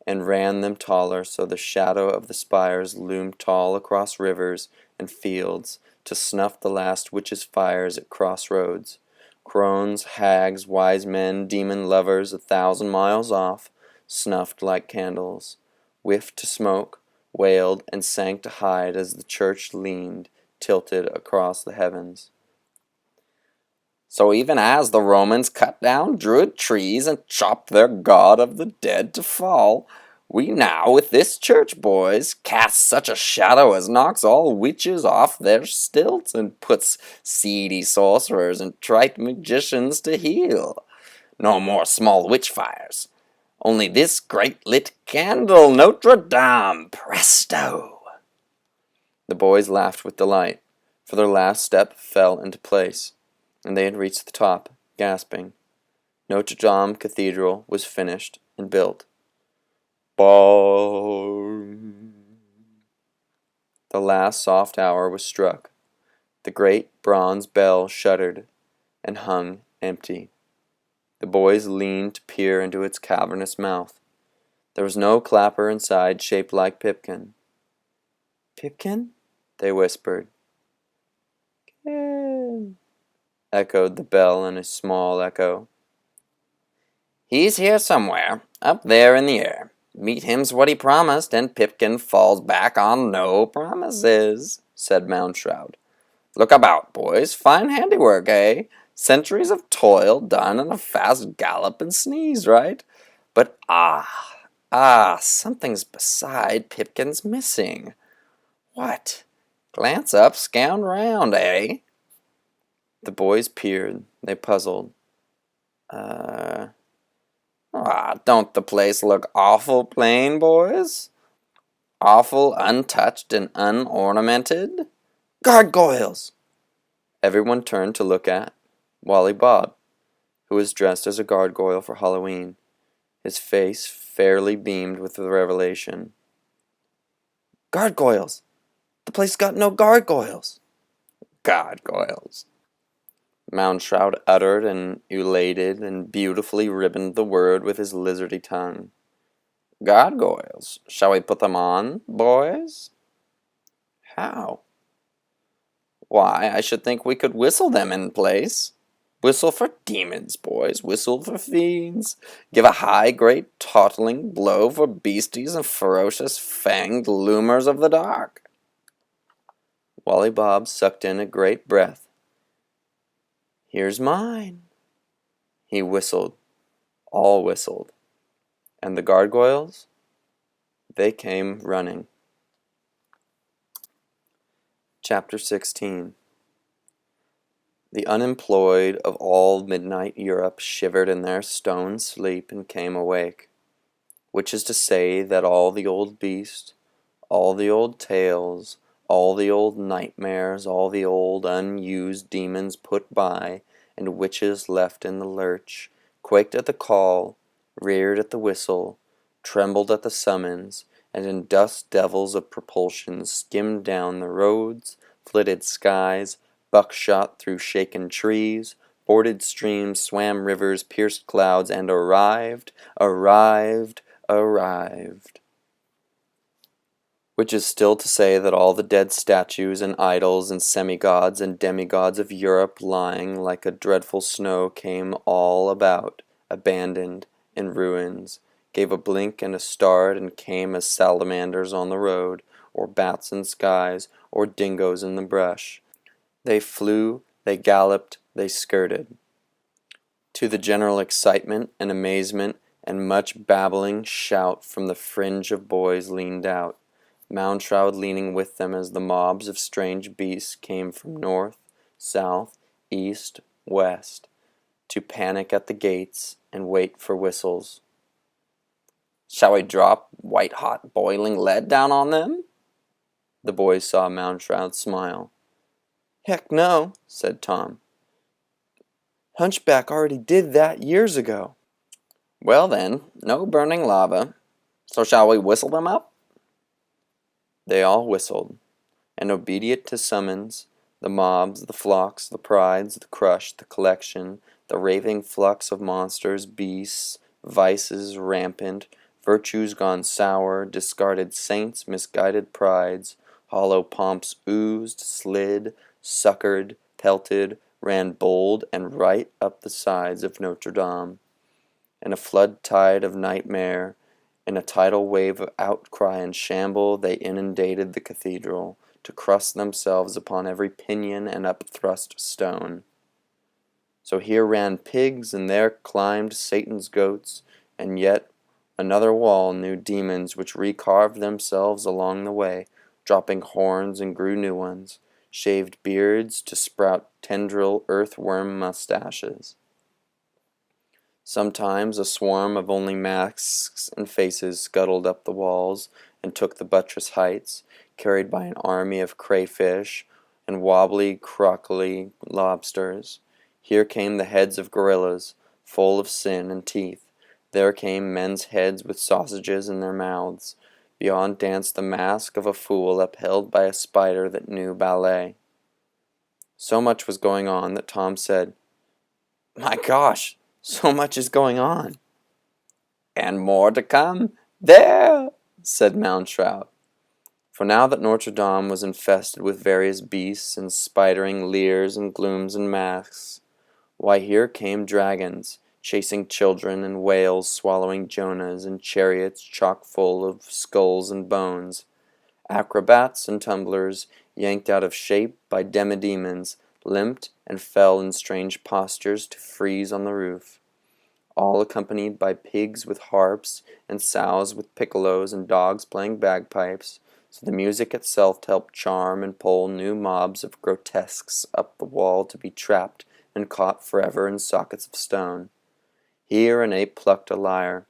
and ran them taller, so the shadow of the spires loomed tall across rivers and fields to snuff the last witches' fires at crossroads. Crones, hags, wise men, demon lovers 1,000 miles off, snuffed like candles, whiffed to smoke, wailed, and sank to hide as the church leaned, tilted across the heavens. So even as the Romans cut down druid trees and chopped their god of the dead to fall, we now, with this church, boys, cast such a shadow as knocks all witches off their stilts and puts seedy sorcerers and trite magicians to heel. No more small witch fires. Only this great lit candle, Notre Dame, presto! The boys laughed with delight, for their last step fell into place, and they had reached the top, gasping. Notre Dame Cathedral was finished and built. Bong! The last soft hour was struck. The great bronze bell shuddered and hung empty. The boys leaned to peer into its cavernous mouth. There was no clapper inside shaped like Pipkin. "Pipkin?" they whispered. "Pipkin," echoed the bell in a small echo. "He's here somewhere, up there in the air. Meet him's what he promised, and Pipkin falls back on no promises," said Moundshroud. "Look about, boys. Fine handiwork, eh? Centuries of toil done in a fast gallop and sneeze, right? But something's beside Pipkin's missing. What? Glance up, scound round, eh?" The boys peered. They puzzled. Don't the place look awful plain, boys? Awful untouched and unornamented? Gargoyles! Everyone turned to look at Wally Bob, who was dressed as a gargoyle for Halloween. His face fairly beamed with the revelation. "Gargoyles! The place got no gargoyles!" "Gargoyles!" Moundshroud uttered and elated and beautifully ribboned the word with his lizardy tongue. "Gargoyles. Shall we put them on, boys?" "How?" "Why, I should think we could whistle them in place. Whistle for demons, boys. Whistle for fiends. Give a high, great, tottling blow for beasties and ferocious, fanged loomers of the dark." Wally Bob sucked in a great breath. "Here's mine." He whistled. All whistled. And the gargoyles? They came running. Chapter 16. The unemployed of all midnight Europe shivered in their stone sleep and came awake, which is to say that all the old beasts, all the old tales, all the old nightmares, all the old unused demons put by, and witches left in the lurch, quaked at the call, reared at the whistle, trembled at the summons, and in dust devils of propulsion skimmed down the roads, flitted skies, buckshot through shaken trees, forded streams, swam rivers, pierced clouds, and arrived. Which is still to say that all the dead statues and idols and semi-gods and demigods of Europe lying like a dreadful snow came all about, abandoned, in ruins, gave a blink and a start and came as salamanders on the road, or bats in skies, or dingoes in the brush. They flew, they galloped, they skirted. To the general excitement and amazement and much babbling shout from the fringe of boys leaned out, Moundshroud leaning with them as the mobs of strange beasts came from north, south, east, west, to panic at the gates and wait for whistles. "Shall we drop white-hot boiling lead down on them?" The boys saw Moundshroud smile. "Heck no," said Tom. "Hunchback already did that years ago." "Well then, no burning lava. So shall we whistle them up?" They all whistled, and obedient to summons, the mobs, the flocks, the prides, the crush, the collection, the raving flux of monsters, beasts, vices rampant, virtues gone sour, discarded saints, misguided prides, hollow pomps oozed, slid, succored, pelted, ran bold and right up the sides of Notre Dame. In a flood tide of nightmare, in a tidal wave of outcry and shamble, they inundated the cathedral, to crust themselves upon every pinion and upthrust stone. So here ran pigs, and there climbed Satan's goats, and yet another wall knew demons which recarved themselves along the way, dropping horns and grew new ones, shaved beards to sprout tendril earthworm mustaches. Sometimes a swarm of only masks and faces scuttled up the walls and took the buttress heights, carried by an army of crayfish and wobbly, crockly lobsters. Here came the heads of gorillas, full of sin and teeth. There came men's heads with sausages in their mouths. Beyond danced the mask of a fool upheld by a spider that knew ballet. So much was going on that Tom said, "My gosh, so much is going on." "And more to come there," said Moundshroud. For now that Notre Dame was infested with various beasts and spidering leers and glooms and masks, why, here came dragons, chasing children, and whales swallowing Jonahs, and chariots chock full of skulls and bones. Acrobats and tumblers, yanked out of shape by demidemons, limped and fell in strange postures to freeze on the roof, all accompanied by pigs with harps, and sows with piccolos, and dogs playing bagpipes, so the music itself helped charm and pull new mobs of grotesques up the wall to be trapped and caught forever in sockets of stone. Here an ape plucked a lyre.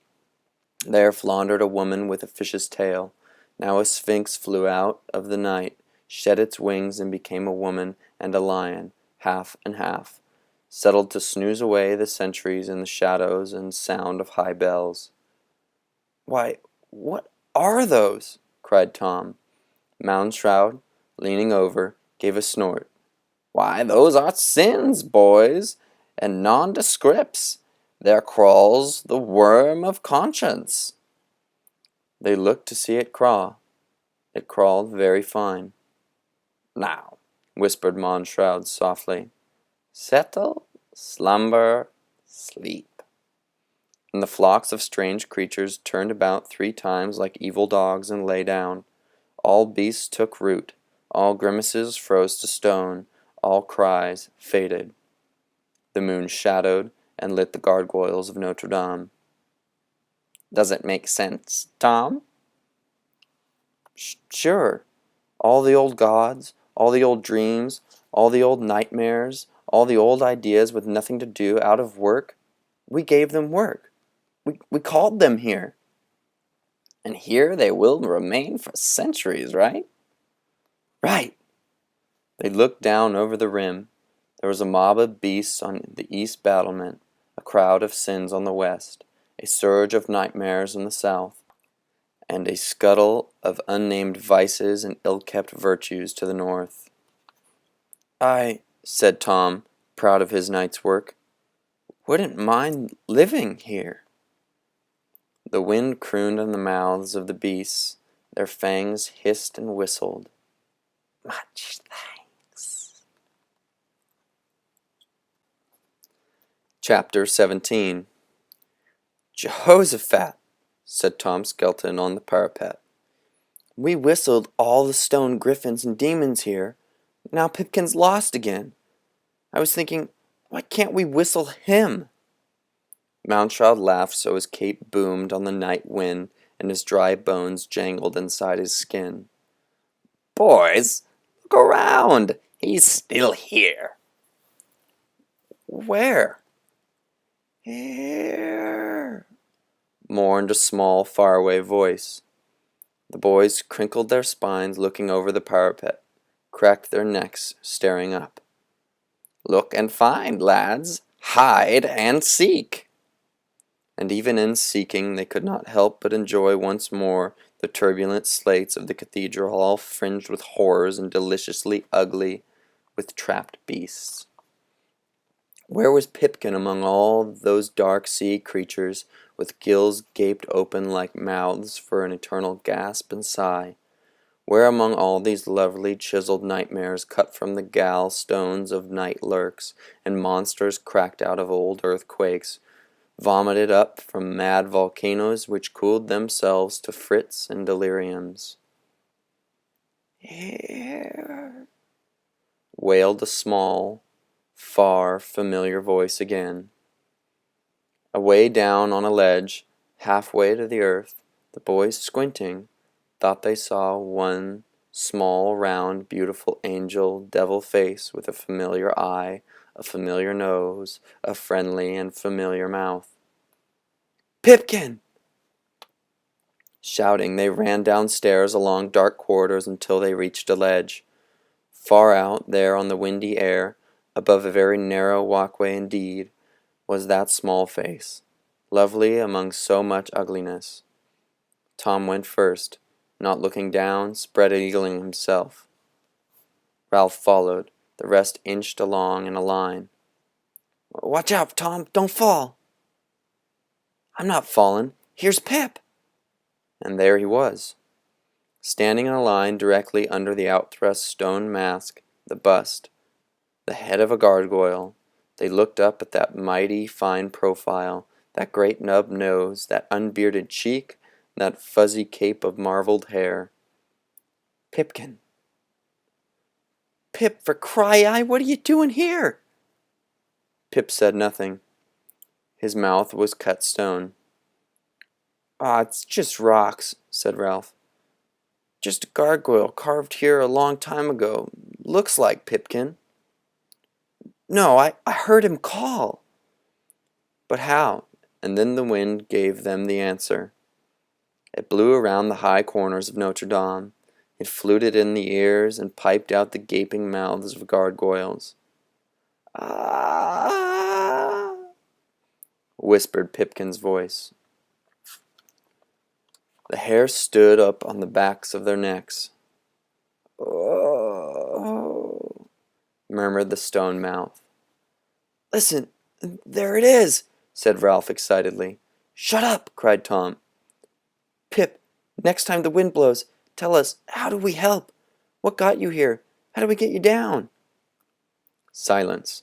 There floundered a woman with a fish's tail. Now a sphinx flew out of the night, shed its wings, and became a woman and a lion, half and half, settled to snooze away the centuries in the shadows and sound of high bells. "Why, what are those?" cried Tom. Moundshroud, leaning over, gave a snort. "Why, those are sins, boys, and nondescripts. There crawls the worm of conscience." They looked to see it crawl. It crawled very fine. "Now," whispered Moundshroud softly, "settle, slumber, sleep." And the flocks of strange creatures turned about 3 times like evil dogs and lay down. All beasts took root, all grimaces froze to stone, all cries faded. The moon shadowed and lit the gargoyles of Notre Dame. "Does it make sense, Tom?" "Sure. All the old gods, all the old dreams, all the old nightmares, all the old ideas with nothing to do, out of work. We gave them work. We called them here." "And here they will remain for centuries, right?" "Right." They looked down over the rim. There was a mob of beasts on the east battlement, a crowd of sins on the west, a surge of nightmares in the south, and a scuttle of unnamed vices and ill-kept virtues to the north. "I," said Tom, proud of his night's work, "wouldn't mind living here." The wind crooned in the mouths of the beasts. Their fangs hissed and whistled. "Much thanks." Chapter 17. "Jehoshaphat," said Tom Skelton on the parapet. "We whistled all the stone griffins and demons here. Now Pipkin's lost again. I was thinking, why can't we whistle him?" Moundshroud laughed so his cape boomed on the night wind, and his dry bones jangled inside his skin. "Boys, look around. He's still here." "Where?" "Here," mourned a small, faraway voice. The boys crinkled their spines looking over the parapet, cracked their necks staring up. "Look and find, lads. Hide and seek." And even in seeking they could not help but enjoy once more the turbulent slates of the cathedral, all fringed with horrors and deliciously ugly with trapped beasts. Where was Pipkin among all those dark sea creatures with gills gaped open like mouths for an eternal gasp and sigh? Where among all these lovely chiseled nightmares cut from the gal stones of night lurks, and monsters cracked out of old earthquakes, vomited up from mad volcanoes which cooled themselves to frits and deliriums? Here, wailed a small, far, familiar voice again. Away down on a ledge, halfway to the earth, the boys, squinting, thought they saw one small, round, beautiful angel devil face with a familiar eye, a familiar nose, a friendly and familiar mouth. Pipkin! Shouting, they ran downstairs along dark corridors until they reached a ledge. Far out there on the windy air, above a very narrow walkway indeed, was that small face, lovely among so much ugliness. Tom went first, not looking down, spread-eagling himself. Ralph followed. The rest inched along in a line. Watch out, Tom, don't fall. I'm not falling. Here's Pip. And there he was, standing in a line directly under the outthrust stone mask, the bust, the head of a gargoyle. They looked up at that mighty fine profile, that great nub nose, that unbearded cheek, that fuzzy cape of marveled hair. Pipkin. Pip, for cry-eye, what are you doing here? Pip said nothing. His mouth was cut stone. It's just rocks, said Ralph. Just a gargoyle carved here a long time ago. Looks like Pipkin. No, I heard him call. But how? And then the wind gave them the answer. It blew around the high corners of Notre Dame. It fluted in the ears and piped out the gaping mouths of gargoyles. Ah! Whispered Pipkin's voice. The hair stood up on the backs of their necks. Oh, murmured the stone mouth. Listen, there it is, said Ralph excitedly. Shut up, cried Tom. Pip, next time the wind blows, tell us, how do we help? What got you here? How do we get you down? Silence.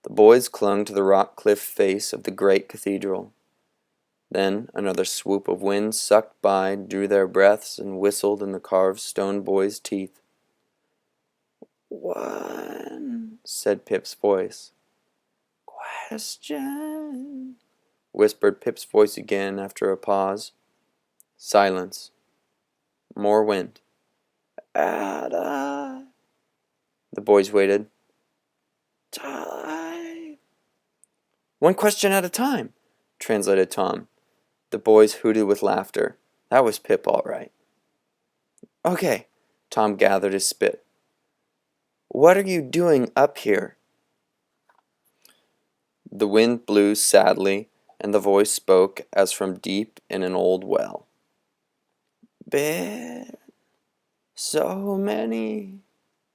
The boys clung to the rock cliff face of the great cathedral. Then another swoop of wind sucked by, drew their breaths, and whistled in the carved stone boy's teeth. One, said Pip's voice. Question, whispered Pip's voice again after a pause. Silence. More wind. Ada. The boys waited. Time. One question at a time, translated Tom. The boys hooted with laughter. That was Pip, all right. Okay, Tom gathered his spit. What are you doing up here? The wind blew sadly, and the voice spoke as from deep in an old well. Been so many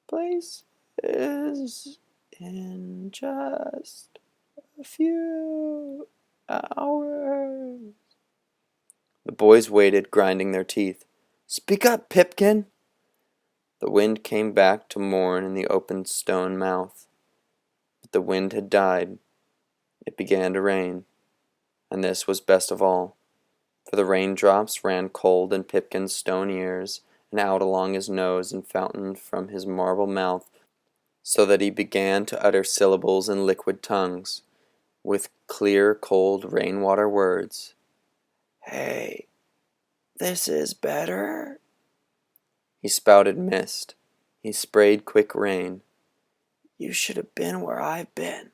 places in just a few hours. The boys waited, grinding their teeth. Speak up, Pipkin! The wind came back to mourn in the open stone mouth. But the wind had died. It began to rain. And this was best of all, for the raindrops ran cold in Pipkin's stone ears and out along his nose and fountained from his marble mouth, so that he began to utter syllables in liquid tongues, with clear, cold rainwater words. Hey, this is better. He spouted mist. He sprayed quick rain. You should have been where I've been.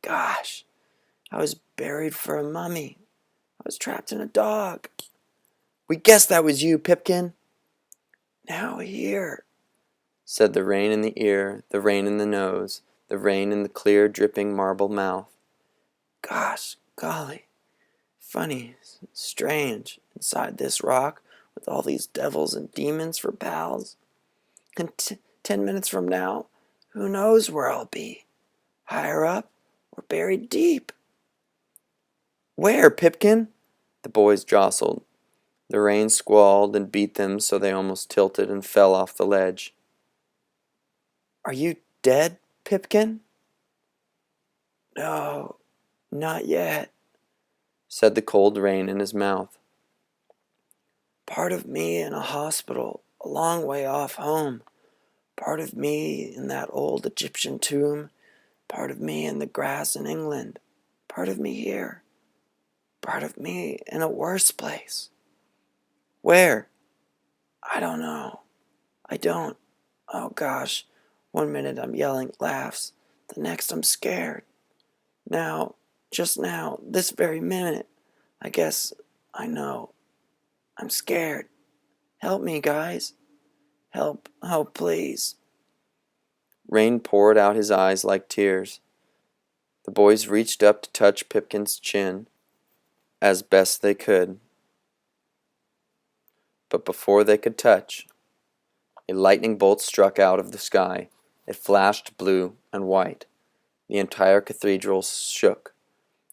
Gosh, I was buried for a mummy. I was trapped in a dog. We guessed that was you, Pipkin. Now here, said the rain in the ear, the rain in the nose, the rain in the clear, dripping marble mouth. Gosh, golly, funny, strange, inside this rock, with all these devils and demons for pals. And 10 minutes from now, who knows where I'll be? Higher up We're buried deep." "Where, Pipkin?" The boys jostled. The rain squalled and beat them so they almost tilted and fell off the ledge. "Are you dead, Pipkin?" "No, not yet," said the cold rain in his mouth. "Part of me in a hospital a long way off home. Part of me in that old Egyptian tomb. Part of me in the grass in England. Part of me here. Part of me in a worse place." "Where?" "I don't know. I don't. Oh gosh, one minute I'm yelling laughs, the next I'm scared. Now, just now, this very minute, I guess I know. I'm scared. Help me, guys. Help, oh please." Rain poured out his eyes like tears. The boys reached up to touch Pipkin's chin as best they could. But before they could touch, a lightning bolt struck out of the sky. It flashed blue and white. The entire cathedral shook.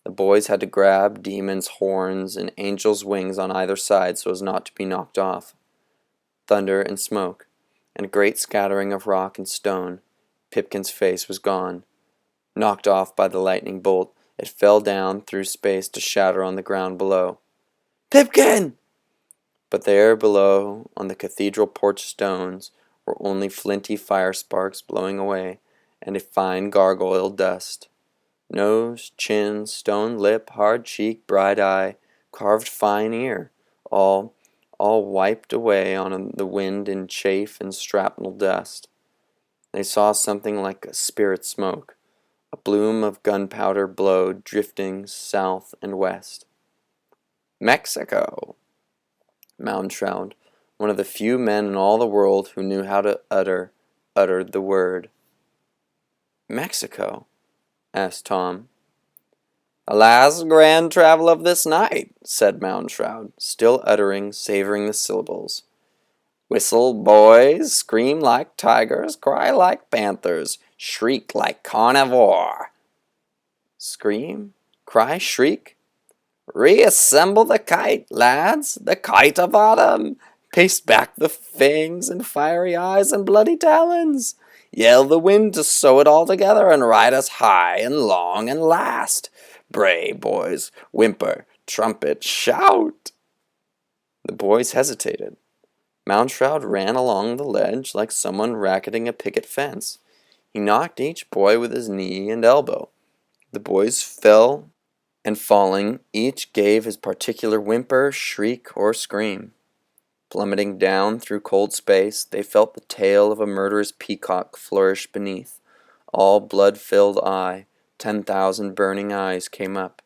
The boys had to grab demons' horns and angels' wings on either side so as not to be knocked off. Thunder and smoke, and a great scattering of rock and stone. Pipkin's face was gone. Knocked off by the lightning bolt, it fell down through space to shatter on the ground below. "Pipkin!" But there below, on the cathedral porch stones, were only flinty fire sparks blowing away, and a fine gargoyle dust. Nose, chin, stone lip, hard cheek, bright eye, carved fine ear, all wiped away on the wind in chaff and shrapnel dust. They saw something like a spirit smoke. A bloom of gunpowder blowed, drifting south and west. "Mexico!" Moundshroud, one of the few men in all the world who knew how to uttered the word. "Mexico?" asked Tom. "The last grand travel of this night," said Moundshroud, still savoring the syllables. "Whistle, boys, scream like tigers, cry like panthers, shriek like carnivore." "Scream? Cry? Shriek?" "Reassemble the kite, lads, the kite of autumn. Paste back the fangs and fiery eyes and bloody talons. Yell the wind to sew it all together and ride us high and long and last. Bray, boys, whimper, trumpet, shout." The boys hesitated. Moundshroud ran along the ledge like someone racketing a picket fence. He knocked each boy with his knee and elbow. The boys fell, and falling, each gave his particular whimper, shriek, or scream. Plummeting down through cold space, they felt the tail of a murderous peacock flourish beneath. All blood-filled eye, 10,000 burning eyes came up.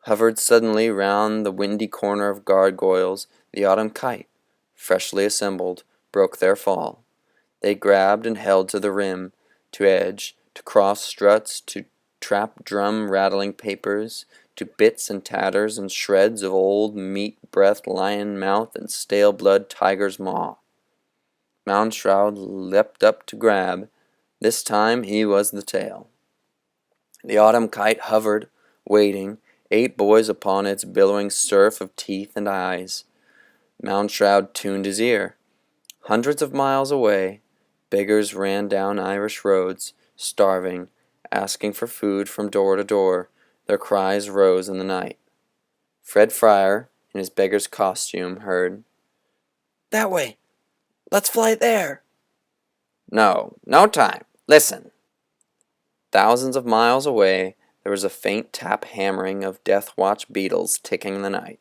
Hovered suddenly round the windy corner of gargoyles, the autumn kite, freshly assembled, broke their fall. They grabbed and held to the rim, to edge, to cross struts, to trap drum rattling papers, to bits and tatters and shreds of old meat-breathed lion mouth and stale-blood tiger's maw. Moundshroud leapt up to grab. This time he was the tail. The autumn kite hovered, waiting, 8 boys upon its billowing surf of teeth and eyes. Moundshroud tuned his ear. Hundreds of miles away, beggars ran down Irish roads, starving, asking for food from door to door. Their cries rose in the night. Fred Fryer, in his beggar's costume, heard, "That way! Let's fly there!" "No, no time. Listen!" Thousands of miles away, there was a faint tap hammering of death-watch beetles ticking the night.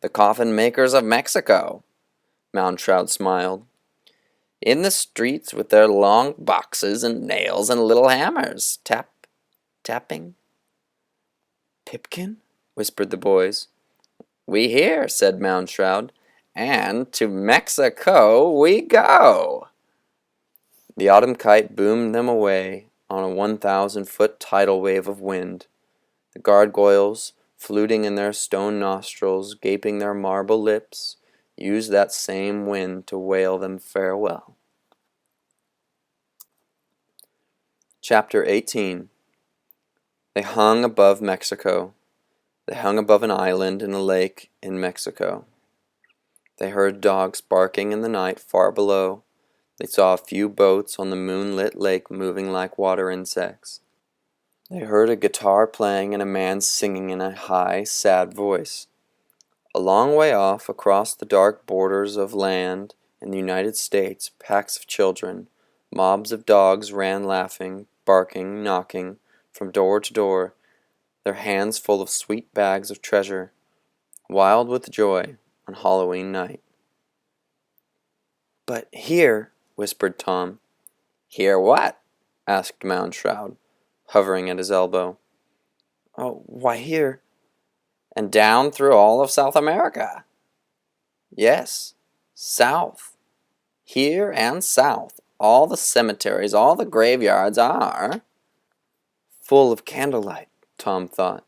"The coffin makers of Mexico," Moundshroud smiled. "In the streets with their long boxes and nails and little hammers. Tapping. "Pipkin?" whispered the boys. "We hear," said Moundshroud, "and to Mexico we go." The autumn kite boomed them away on a 1,000-foot tidal wave of wind. The gargoyles, fluting in their stone nostrils, gaping their marble lips, used that same wind to wail them farewell. Chapter 18. They hung above Mexico. They hung above an island in a lake in Mexico. They heard dogs barking in the night far below. They saw a few boats on the moonlit lake moving like water insects. They heard a guitar playing and a man singing in a high, sad voice. A long way off, across the dark borders of land in the United States, packs of children, mobs of dogs ran laughing, barking, knocking, from door to door, their hands full of sweet bags of treasure, wild with joy on Halloween night. "But here," whispered Tom. "Hear what?" asked Moundshroud, hovering at his elbow. "Oh, why here." "And down through all of South America?" "Yes, south. Here and south, all the cemeteries, all the graveyards are full of candlelight," Tom thought.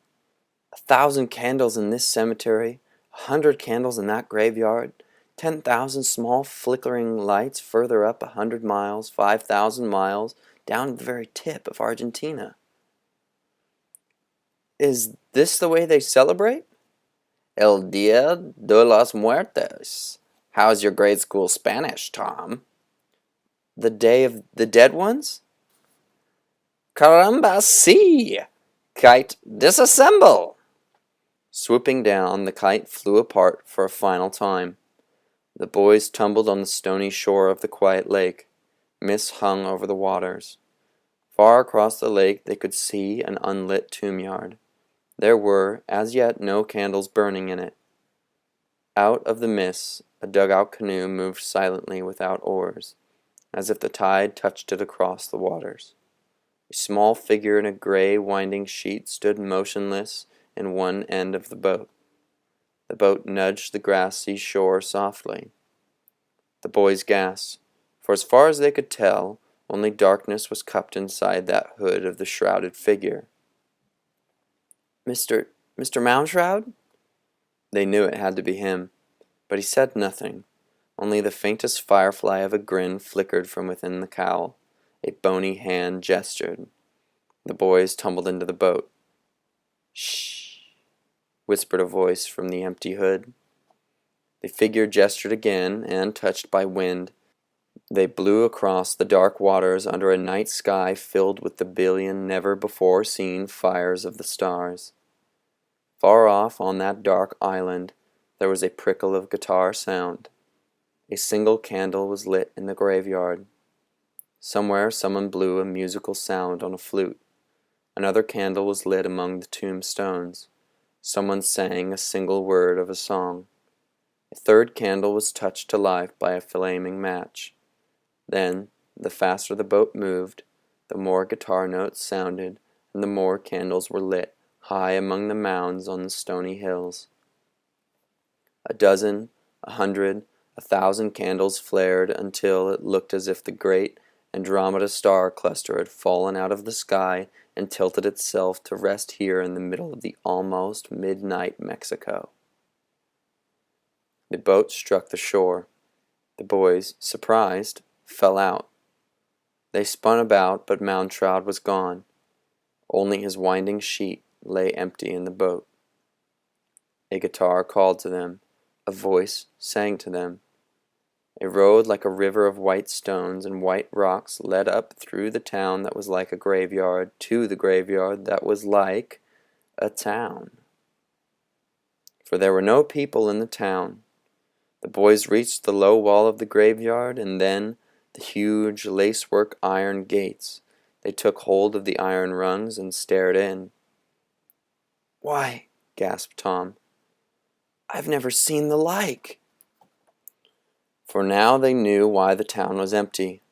1,000 candles in this cemetery, 100 candles in that graveyard, 10,000 small flickering lights further up 100 miles, 5,000 miles, down to the very tip of Argentina. "Is this the way they celebrate?" "El Dia de los Muertos. How's your grade school Spanish, Tom?" "The Day of the Dead Ones?" "Caramba, sí! Kite, disassemble!" Swooping down, the kite flew apart for a final time. The boys tumbled on the stony shore of the quiet lake. Mist hung over the waters. Far across the lake they could see an unlit tomb-yard. There were, as yet, no candles burning in it. Out of the mist, a dugout canoe moved silently without oars, as if the tide touched it across the waters. A small figure in a gray winding sheet stood motionless in one end of the boat. The boat nudged the grassy shore softly. The boys gasped, for as far as they could tell, only darkness was cupped inside that hood of the shrouded figure. Mr. Moundshroud?" They knew it had to be him, but he said nothing. Only the faintest firefly of a grin flickered from within the cowl. A bony hand gestured. The boys tumbled into the boat. "Shh!" whispered a voice from the empty hood. The figure gestured again, and, touched by wind, they blew across the dark waters under a night sky filled with the billion never-before-seen fires of the stars. Far off on that dark island there was a prickle of guitar sound. A single candle was lit in the graveyard. Somewhere someone blew a musical sound on a flute. Another candle was lit among the tombstones. Someone sang a single word of a song. A third candle was touched to life by a flaming match. Then, the faster the boat moved, the more guitar notes sounded, and the more candles were lit high among the mounds on the stony hills. 100, 100, 1,000 candles flared until it looked as if the great Andromeda star cluster had fallen out of the sky and tilted itself to rest here in the middle of the almost midnight Mexico. The boat struck the shore. The boys, surprised, fell out. They spun about, but Moundshroud was gone. Only his winding sheet lay empty in the boat. A guitar called to them. A voice sang to them. A road like a river of white stones and white rocks led up through the town that was like a graveyard to the graveyard that was like a town. For there were no people in the town. The boys reached the low wall of the graveyard and then the huge lacework iron gates. They took hold of the iron rungs and stared in. "Why," gasped Tom, "I've never seen the like." For now they knew why the town was empty.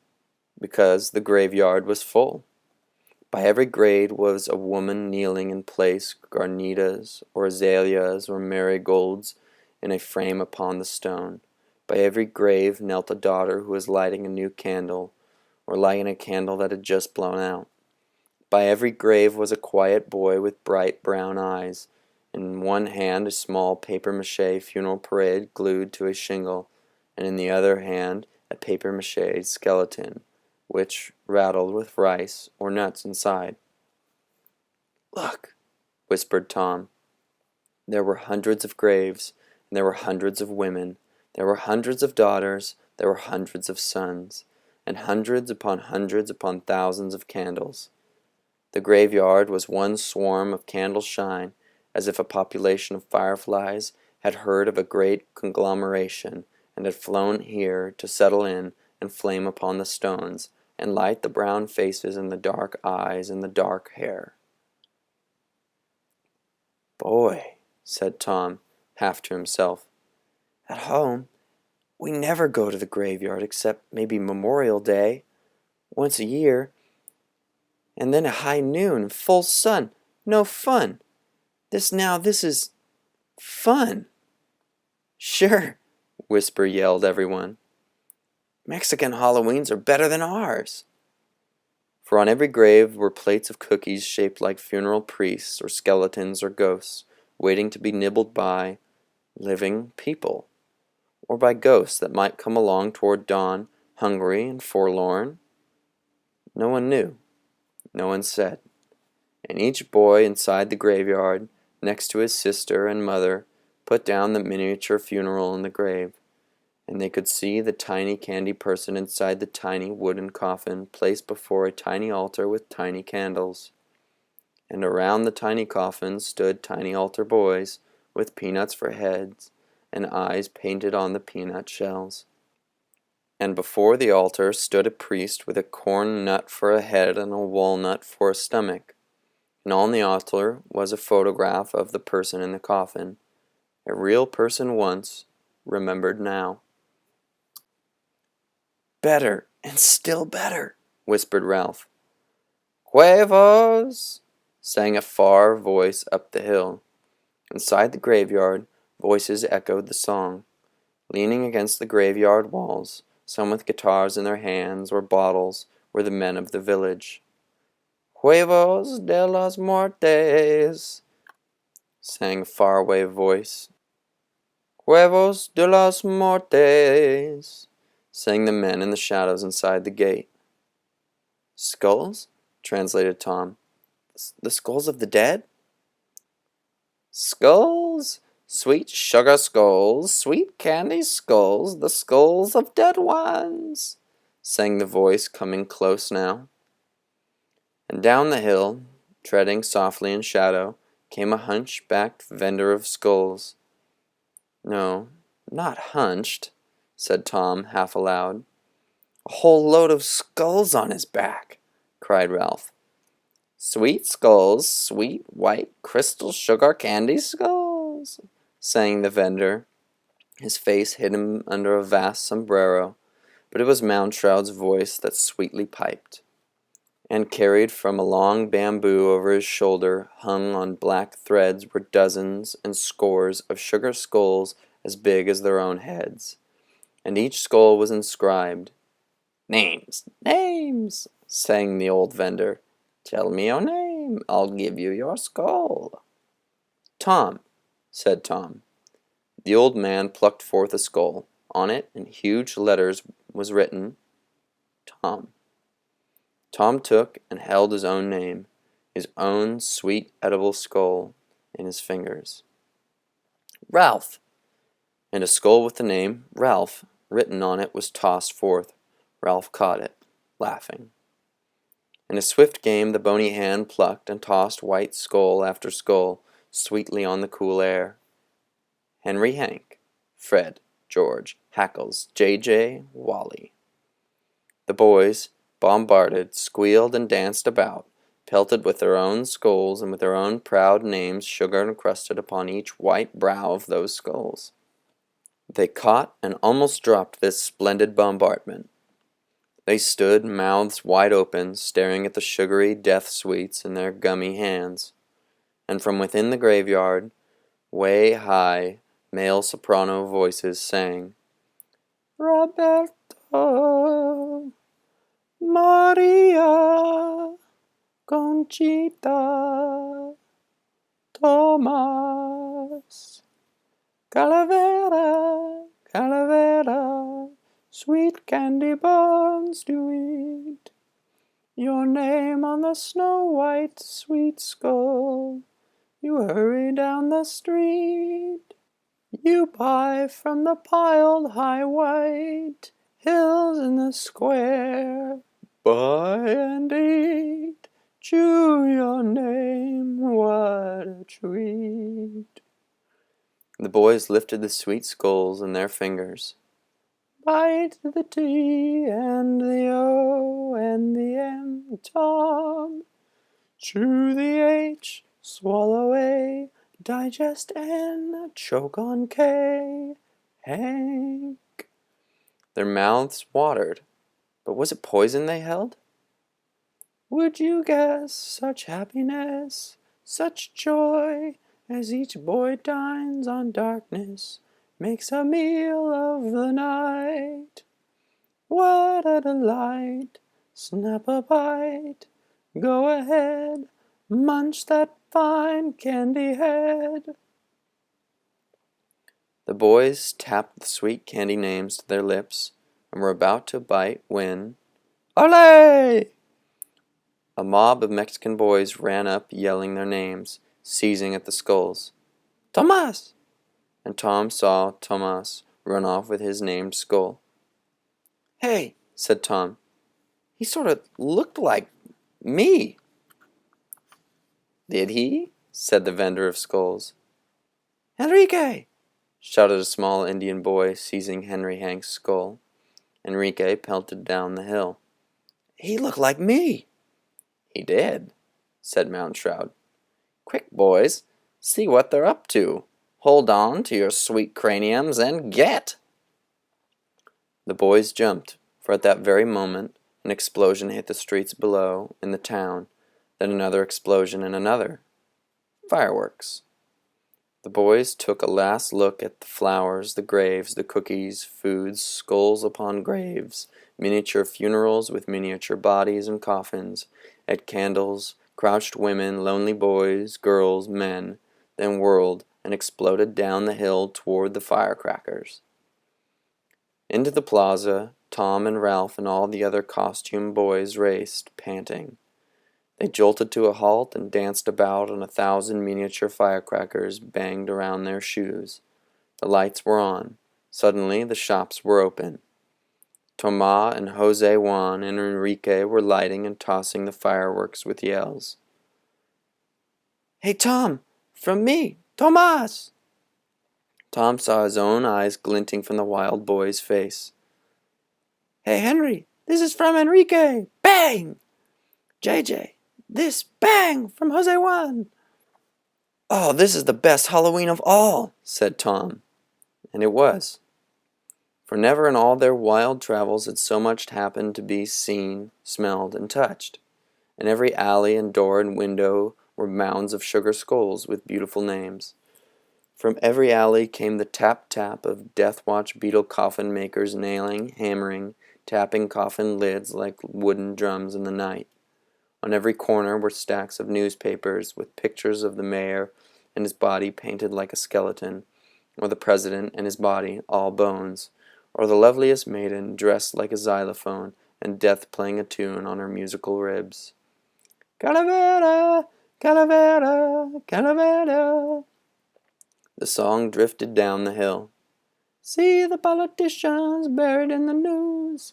Because the graveyard was full. By every grave was a woman kneeling in place, garnitas or azaleas or marigolds in a frame upon the stone. By every grave knelt a daughter who was lighting a new candle, or lighting a candle that had just blown out. By every grave was a quiet boy with bright brown eyes, in one hand a small papier-mâché funeral parade glued to a shingle, and in the other hand a papier-mâché skeleton, which rattled with rice or nuts inside. Look, whispered Tom. There were hundreds of graves, and there were hundreds of women. There were hundreds of daughters, there were hundreds of sons, and hundreds upon thousands of candles. The graveyard was one swarm of candle shine, as if a population of fireflies had heard of a great conglomeration, and had flown here to settle in and flame upon the stones, and light the brown faces and the dark eyes and the dark hair. Boy, said Tom, half to himself, at home we never go to the graveyard except maybe Memorial Day, once a year, and then at high noon, full sun, no fun. This is fun. Sure, yelled everyone. Mexican Halloweens are better than ours. For on every grave were plates of cookies shaped like funeral priests or skeletons or ghosts, waiting to be nibbled by living people, or by ghosts that might come along toward dawn, hungry and forlorn. No one knew. No one said. And each boy inside the graveyard, next to his sister and mother, put down the miniature funeral in the grave, and they could see the tiny candy person inside the tiny wooden coffin placed before a tiny altar with tiny candles. And around the tiny coffin stood tiny altar boys with peanuts for heads and eyes painted on the peanut shells. And before the altar stood a priest with a corn nut for a head and a walnut for a stomach. And on the altar was a photograph of the person in the coffin, a real person once, remembered now. Better, and still better, whispered Ralph. Huevos! Sang a far voice up the hill. Inside the graveyard, voices echoed the song. Leaning against the graveyard walls, some with guitars in their hands or bottles, were the men of the village. Huevos de los muertes, sang a faraway voice. Huevos de los muertes, sang the men in the shadows inside the gate. Skulls? Translated Tom. The skulls of the dead? Skulls? Sweet sugar skulls, sweet candy skulls, the skulls of dead ones, sang the voice, coming close now. And down the hill, treading softly in shadow, came a hunchbacked vendor of skulls. No, not hunched, said Tom, half aloud. A whole load of skulls on his back, cried Ralph. Sweet skulls, sweet white crystal sugar candy skulls, sang the vendor. His face hidden under a vast sombrero, but it was Moundshroud's voice that sweetly piped. And carried from a long bamboo over his shoulder, hung on black threads, were dozens and scores of sugar skulls as big as their own heads. And each skull was inscribed. Names, names, sang the old vendor. Tell me your name, I'll give you your skull. Tom, said Tom. The old man plucked forth a skull. On it, in huge letters, was written, Tom. Tom took and held his own name, his own sweet edible skull, in his fingers. Ralph! And a skull with the name Ralph written on it was tossed forth. Ralph caught it, laughing. In a swift game the bony hand plucked and tossed white skull after skull sweetly on the cool air. Henry, Hank, Fred, George, Hackles, J.J., Wally. The boys, bombarded, squealed and danced about, pelted with their own skulls and with their own proud names sugar-encrusted upon each white brow of those skulls. They caught and almost dropped this splendid bombardment. They stood, mouths wide open, staring at the sugary death sweets in their gummy hands. And from within the graveyard, way high, male soprano voices sang, Roberto, Maria, Conchita, Thomas, Calavera, Calavera, sweet candy buns to eat. your name on the snow-white sweet skull. You hurry down the street. You buy from the piled high white hills in the square. Buy and eat, chew your name, what a treat. The boys lifted the sweet skulls in their fingers. Bite the T and the O and the M, Tom. Chew the H, swallow A, digest N, choke on K, Hank. Their mouths watered, but was it poison they held? Would you guess such happiness, such joy, as each boy dines on darkness, makes a meal of the night? What a delight! Snap a bite, go ahead, munch that fine candy head. The boys tapped the sweet candy names to their lips and were about to bite when, Olé! A mob of Mexican boys ran up yelling their names, seizing at the skulls. Tomas! And Tom saw Tomas run off with his named skull. Hey, said Tom, he sort of looked like me. Did he? Said the vendor of skulls. Enrique! Shouted a small Indian boy, seizing Henry Hank's skull. Enrique pelted down the hill. He looked like me. He did, said Mount Shroud. Quick, boys, see what they're up to. Hold on to your sweet craniums and get! The boys jumped, for at that very moment an explosion hit the streets below in the town, then another explosion and another. Fireworks. The boys took a last look at the flowers, the graves, the cookies, foods, skulls upon graves, miniature funerals with miniature bodies and coffins, at candles, crouched women, lonely boys, girls, men, then whirled and exploded down the hill toward the firecrackers. Into the plaza, Tom and Ralph and all the other costume boys raced, panting. They jolted to a halt and danced about on 1,000 miniature firecrackers banged around their shoes. The lights were on. Suddenly the shops were open. Tomás and Jose Juan and Enrique were lighting and tossing the fireworks with yells. Hey, Tom! From me! Tomás! Tom saw his own eyes glinting from the wild boy's face. Hey, Henry! This is from Enrique! Bang! JJ! This, bang, from Jose Juan. Oh, this is the best Halloween of all, said Tom. And it was. For never in all their wild travels had so much happened to be seen, smelled, and touched. In every alley and door and window were mounds of sugar skulls with beautiful names. From every alley came the tap-tap of death-watch beetle coffin makers nailing, hammering, tapping coffin lids like wooden drums in the night. On every corner were stacks of newspapers with pictures of the mayor and his body painted like a skeleton, or the president and his body all bones, or the loveliest maiden dressed like a xylophone and death playing a tune on her musical ribs. Calavera, Calavera, Calavera. The song drifted down the hill. See the politicians buried in the news.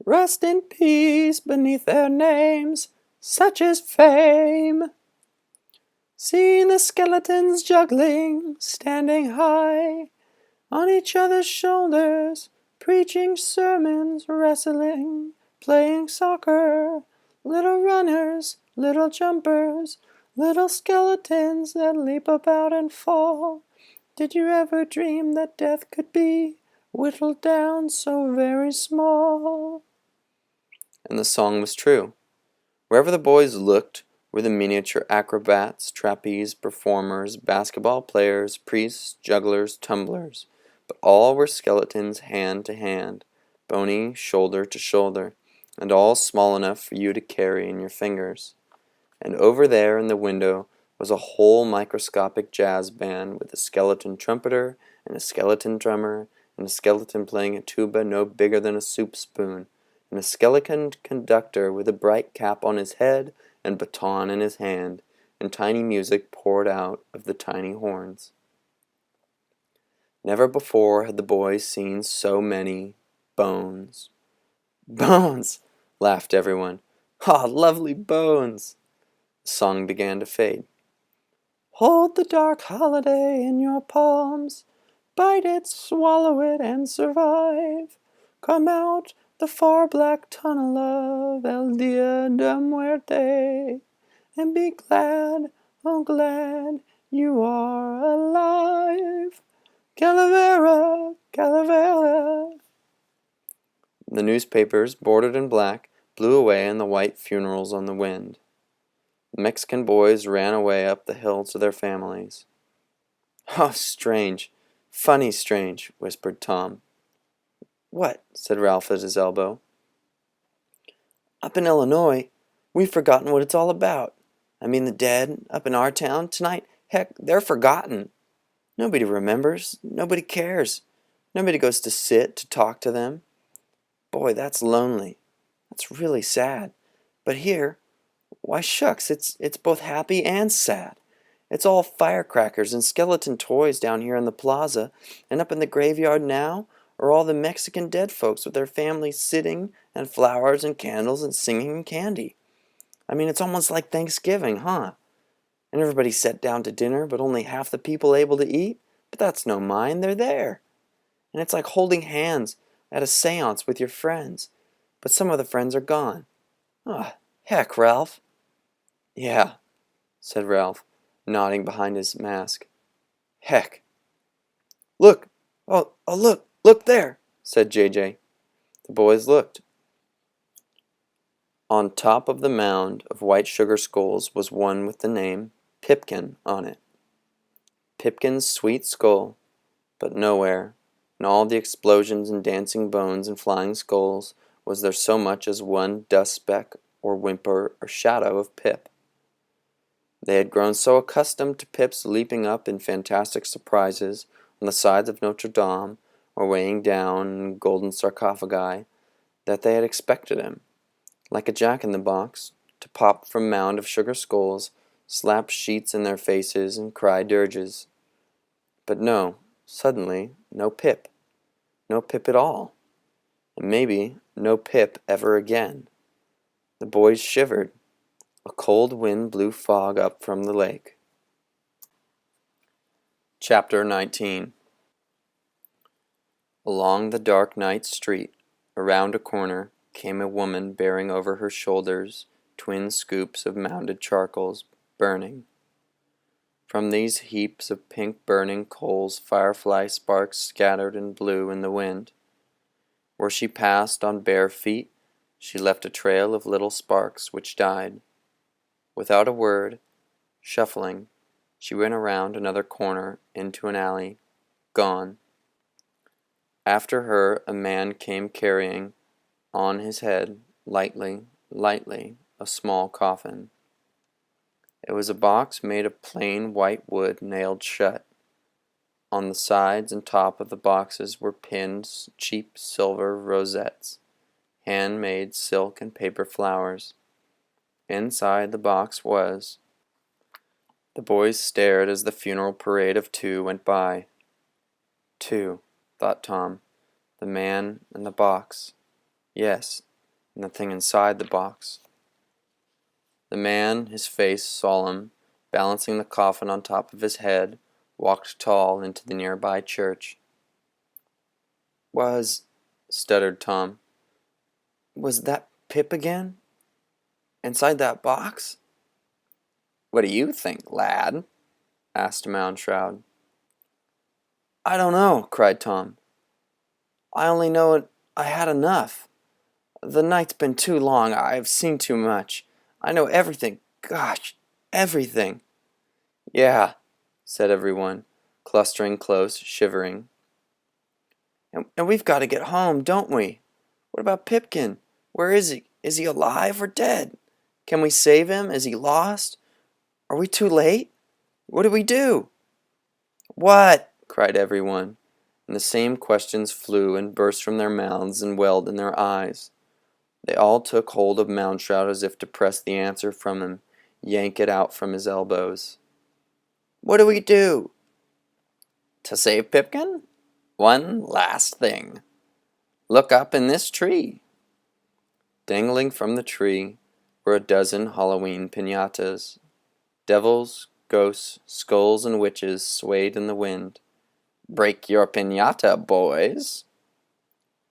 Rest in peace beneath their names, such is fame. See the skeletons juggling, standing high on each other's shoulders, preaching sermons, wrestling, playing soccer, little runners, little jumpers, little skeletons that leap about and fall. Did you ever dream that death could be whittled down so very small? And the song was true. Wherever the boys looked were the miniature acrobats, trapeze performers, basketball players, priests, jugglers, tumblers, but all were skeletons hand to hand, bony shoulder to shoulder, and all small enough for you to carry in your fingers. And over there in the window was a whole microscopic jazz band with a skeleton trumpeter and a skeleton drummer and a skeleton playing a tuba no bigger than a soup spoon, and a skeleton conductor with a bright cap on his head and baton in his hand, and tiny music poured out of the tiny horns. Never before had the boys seen so many bones. Bones! Laughed everyone. Ah, lovely bones! The song began to fade. Hold the dark holiday in your palms. Bite it, swallow it, and survive. Come out the far black tunnel of El Dia de Muerte, and be glad, oh glad, you are alive. Calavera, Calavera. The newspapers, bordered in black, blew away in the white funerals on the wind. The Mexican boys ran away up the hill to their families. Oh, strange, funny strange, whispered Tom. What? Said Ralph at his elbow. Up in Illinois, we've forgotten what it's all about. I mean the dead, up in our town, tonight, heck, they're forgotten. Nobody remembers, nobody cares. Nobody goes to sit to talk to them. Boy, that's lonely. That's really sad. But here, why shucks, it's both happy and sad. It's all firecrackers and skeleton toys down here in the plaza, and up in the graveyard now are all the Mexican dead folks with their families sitting, and flowers and candles and singing and candy. I mean, it's almost like Thanksgiving, huh? And everybody sat down to dinner, but only half the people able to eat? But that's no mind, they're there. And it's like holding hands at a seance with your friends, but some of the friends are gone. Ah, heck, Ralph. Yeah, said Ralph, nodding behind his mask. Heck. Look! Oh, look there, said J.J. The boys looked. On top of the mound of white sugar skulls was one with the name Pipkin on it. Pipkin's sweet skull, but nowhere, in all the explosions and dancing bones and flying skulls, was there so much as one dust speck or whimper or shadow of Pip. They had grown so accustomed to Pip's leaping up in fantastic surprises on the sides of Notre Dame or weighing down in golden sarcophagi that they had expected him, like a jack-in-the-box, to pop from mound of sugar skulls, slap sheets in their faces, and cry dirges. But no, suddenly, no Pip. No Pip at all. And maybe no Pip ever again. The boys shivered. A cold wind blew fog up from the lake. Chapter 19. Along the dark night street, around a corner, came a woman bearing over her shoulders twin scoops of mounded charcoals, burning. From these heaps of pink burning coals firefly sparks scattered and blew in the wind. Where she passed on bare feet, she left a trail of little sparks which died. Without a word, shuffling, she went around another corner into an alley, gone. After her a man came carrying on his head, lightly, a small coffin. It was a box made of plain white wood nailed shut. On the sides and top of the boxes were pinned cheap silver rosettes, handmade silk and paper flowers. Inside the box was... The boys stared as the funeral parade of two went by. Two, thought Tom. The man and the box. Yes, and the thing inside the box. The man, his face solemn, balancing the coffin on top of his head, walked tall into the nearby church. Stuttered Tom. Was that Pip again? Inside that box? What do you think, lad? Asked Mound Shroud. I don't know, cried Tom. I only know I had enough. The night's been too long. I've seen too much. I know everything. Gosh, everything. Yeah, said everyone, clustering close, shivering. And we've got to get home, don't we? What about Pipkin? Where is he? Is he alive or dead? Can we save him? Is he lost? Are we too late? What do we do? What? Cried everyone, and the same questions flew and burst from their mouths and welled in their eyes. They all took hold of Moundshroud as if to press the answer from him, yank it out from his elbows. "What do we do?" "To save Pipkin? One last thing. Look up in this tree." Dangling from the tree were a dozen Halloween piñatas. Devils, ghosts, skulls, and witches swayed in the wind. "Break your piñata, boys."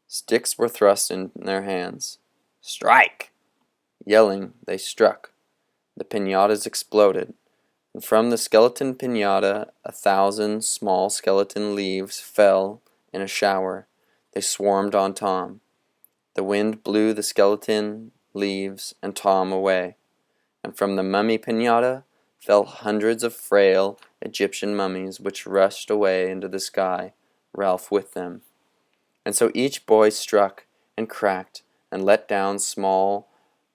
Sticks were thrust in their hands. "Strike!" Yelling, they struck. The piñatas exploded, and from the skeleton piñata 1,000 small skeleton leaves fell in a shower. They swarmed on Tom. The wind blew the skeleton leaves and Tom away, and from the mummy piñata fell hundreds of frail Egyptian mummies which rushed away into the sky, Ralph with them. And so each boy struck and cracked and let down small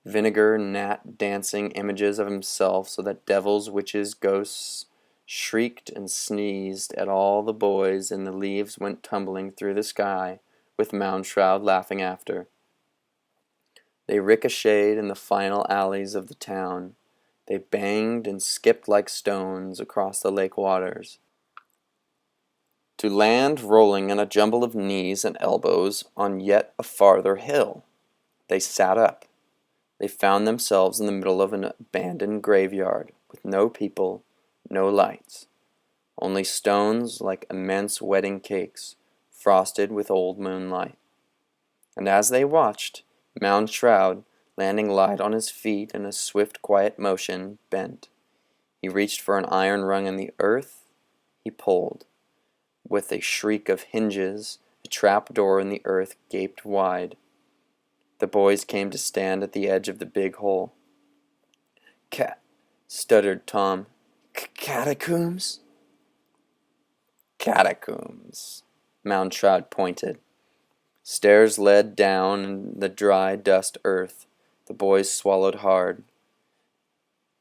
vinegar gnat dancing images of himself, so that devils, witches, ghosts shrieked and sneezed at all the boys, and the leaves went tumbling through the sky, with Moundshroud laughing after. They ricocheted in the final alleys of the town. They banged and skipped like stones across the lake waters, to land rolling in a jumble of knees and elbows on yet a farther hill. They sat up. They found themselves in the middle of an abandoned graveyard, with no people, no lights, only stones like immense wedding cakes, frosted with old moonlight. And as they watched, Moundshroud, landing light on his feet in a swift, quiet motion, bent. He reached for an iron rung in the earth. He pulled. With a shriek of hinges, a trap door in the earth gaped wide. The boys came to stand at the edge of the big hole. Stuttered Tom. "Catacombs?" "Catacombs," Moundshroud pointed. Stairs led down in the dry dust earth. The boys swallowed hard.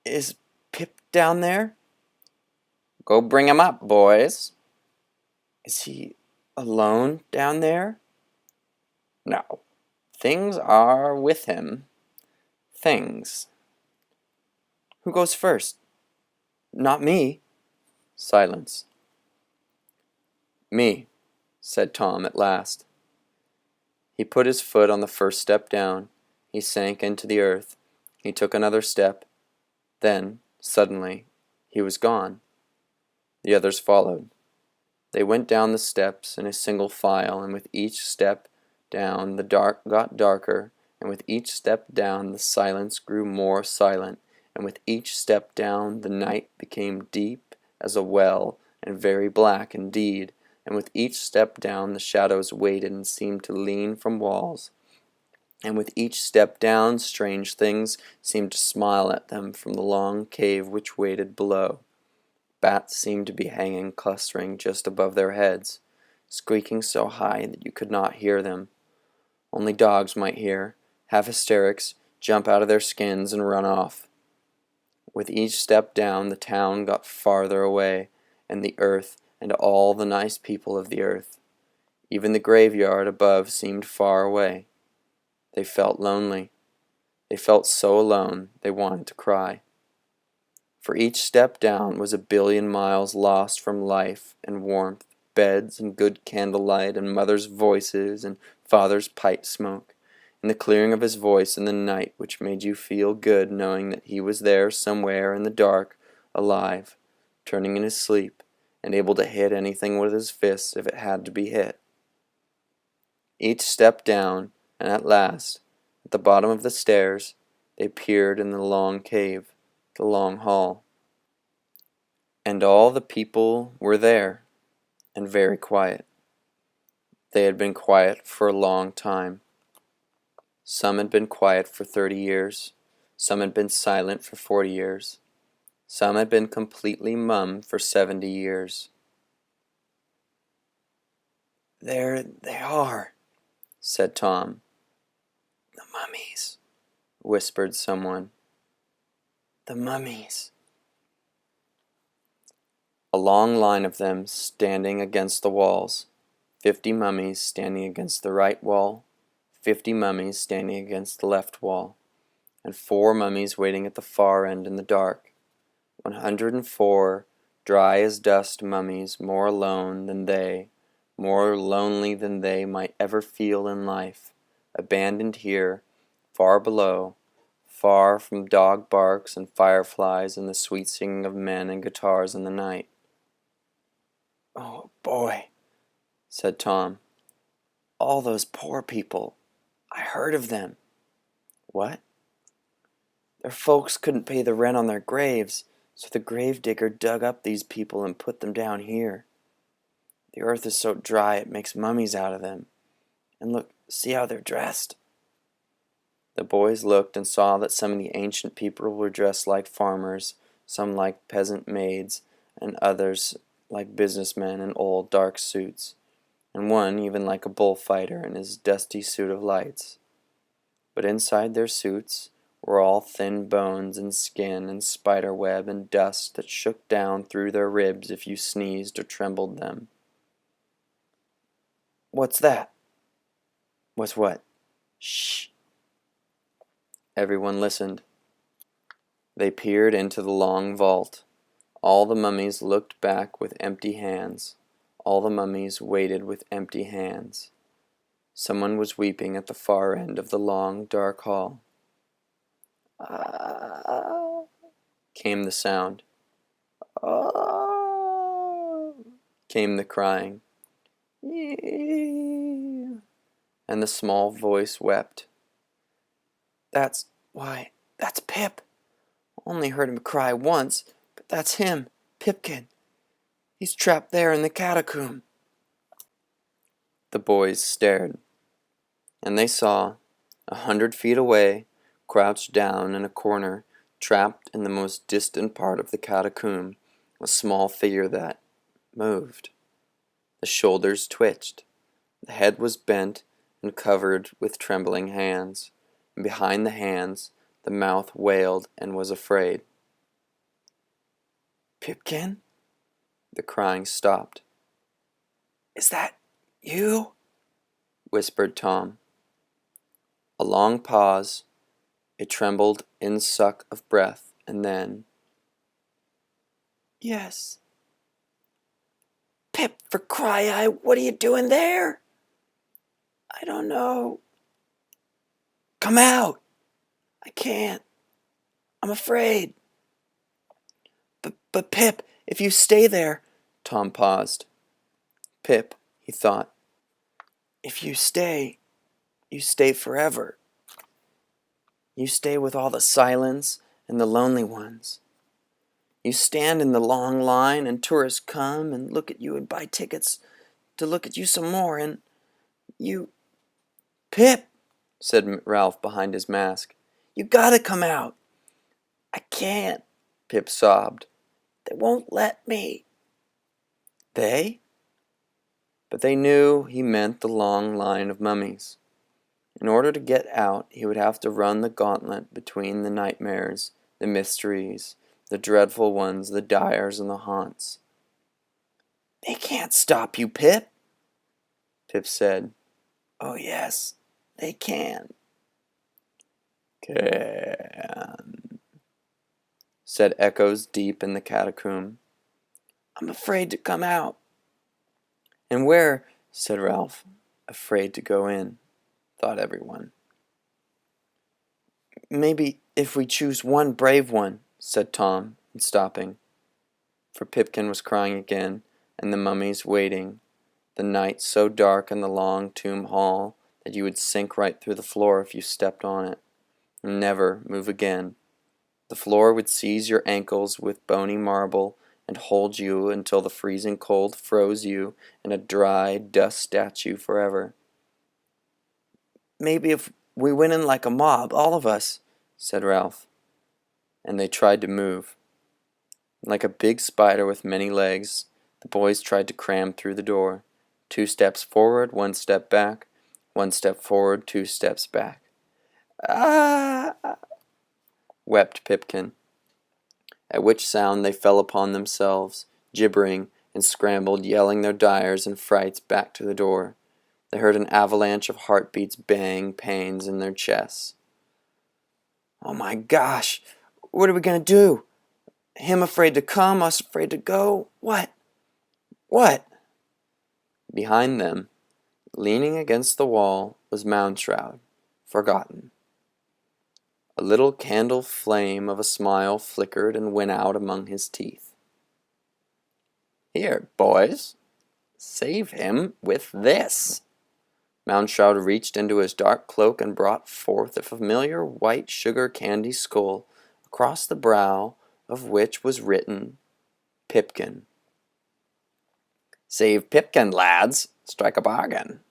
"Is Pip down there?" "Go bring him up, boys." "Is he alone down there?" "No. Things are with him. Things." "Who goes first?" "Not me." Silence. "Me," said Tom at last. He put his foot on the first step down. He sank into the earth. He took another step. Then, suddenly, he was gone. The others followed. They went down the steps in a single file, and with each step down the dark got darker, and with each step down the silence grew more silent, and with each step down the night became deep as a well and very black indeed, and with each step down the shadows waited and seemed to lean from walls, and with each step down strange things seemed to smile at them from the long cave which waited below. Bats seemed to be hanging clustering just above their heads, squeaking so high that you could not hear them. Only dogs might hear, half hysterics, jump out of their skins and run off. With each step down the town got farther away, and the earth and all the nice people of the earth. Even the graveyard above seemed far away. They felt lonely. They felt so alone they wanted to cry. For each step down was 1,000,000,000 miles lost from life and warmth, beds and good candlelight and mother's voices and father's pipe smoke, and the clearing of his voice in the night which made you feel good knowing that he was there somewhere in the dark, alive, turning in his sleep, and able to hit anything with his fists if it had to be hit. Each step down, and at last, at the bottom of the stairs, they peered in the long cave, the long hall. And all the people were there, and very quiet. They had been quiet for a long time. Some had been quiet for 30 years. Some had been silent for 40 years. Some had been completely mum for 70 years. "There they are," said Tom. "The mummies," whispered someone. "The mummies." A long line of them standing against the walls. 50 mummies standing against the right wall, 50 mummies standing against the left wall, and 4 mummies waiting at the far end in the dark. 104 dry as dust mummies, more alone than they, more lonely than they might ever feel in life, abandoned here, far below, far from dog barks and fireflies and the sweet singing of men and guitars in the night. "Oh, boy," said Tom. "All those poor people. I heard of them." "What?" "Their folks couldn't pay the rent on their graves, so the gravedigger dug up these people and put them down here. The earth is so dry it makes mummies out of them. And look, see how they're dressed." The boys looked and saw that some of the ancient people were dressed like farmers, some like peasant maids, and others like businessmen in old dark suits, and one even like a bullfighter in his dusty suit of lights. But inside their suits were all thin bones and skin and spider web and dust that shook down through their ribs if you sneezed or trembled them. "What's that?" "What's what?" "Shh." Everyone listened. They peered into the long vault. All the mummies looked back with empty hands. All the mummies waited with empty hands. Someone was weeping at the far end of the long, dark hall. "Ah," came the sound. "Ah," came the crying. "Yeah," and the small voice wept. That's Pip. Only heard him cry once, but that's him, Pipkin. He's trapped there in the catacomb." The boys stared, and they saw, 100 feet away, crouched down in a corner, trapped in the most distant part of the catacomb, a small figure that moved. The shoulders twitched, the head was bent and covered with trembling hands, and behind the hands the mouth wailed and was afraid. "Pipkin?" The crying stopped. "Is that you?" whispered Tom. A long pause, a trembled in-suck of breath, and then, "Yes." "Pip, for cry-eye, what are you doing there?" "I don't know." "Come out." "I can't. I'm afraid." But Pip, if you stay there." Tom paused. Pip, he thought. If you stay forever. You stay with all the silence and the lonely ones. You stand in the long line and tourists come and look at you and buy tickets to look at you some more, and you... "Pip," said Ralph behind his mask, "you gotta come out." "I can't," Pip sobbed. "They won't let me." "They?" But they knew he meant the long line of mummies. In order to get out, he would have to run the gauntlet between the nightmares, the mysteries, the dreadful ones, the dyers, and the haunts. "They can't stop you, Pip," Pip said. "Oh, yes, they can." "Can," said echoes deep in the catacomb. "I'm afraid to come out." "And where," said Ralph. "Afraid to go in," thought everyone. "Maybe if we choose one brave one," said Tom, and stopping. For Pipkin was crying again, and the mummies waiting, the night so dark in the long tomb hall that you would sink right through the floor if you stepped on it, and never move again. The floor would seize your ankles with bony marble and hold you until the freezing cold froze you in a dry dust statue forever. "Maybe if we went in like a mob, all of us," said Ralph. And they tried to move. Like a big spider with many legs, the boys tried to cram through the door. 2 steps forward, 1 step back, 1 step forward, 2 steps back. "Ah!" wept Pipkin, at which sound they fell upon themselves, gibbering, and scrambled, yelling their dyers and frights back to the door. They heard an avalanche of heartbeats bang pains in their chests. "Oh my gosh! What are we gonna do? Him afraid to come, us afraid to go? What? What?" Behind them, leaning against the wall, was Moundshroud, forgotten. A little candle flame of a smile flickered and went out among his teeth. "Here, boys, save him with this." Moundshroud reached into his dark cloak and brought forth a familiar white sugar candy skull, across the brow of which was written, "Pipkin." "Save Pipkin, lads. Strike a bargain."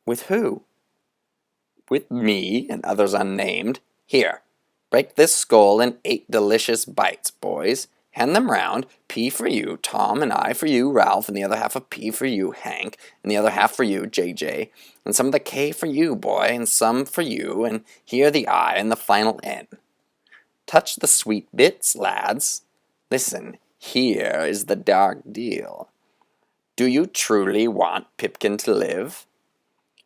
"With who?" "With me and others unnamed. Here, break this skull in 8 delicious bites, boys. Hand them round. P for you, Tom, and I for you, Ralph, and the other half of P for you, Hank, and the other half for you, J.J., and some of the K for you, boy, and some for you, and here the I and the final N. Touch the sweet bits, lads. Listen, here is the dark deal. Do you truly want Pipkin to live?"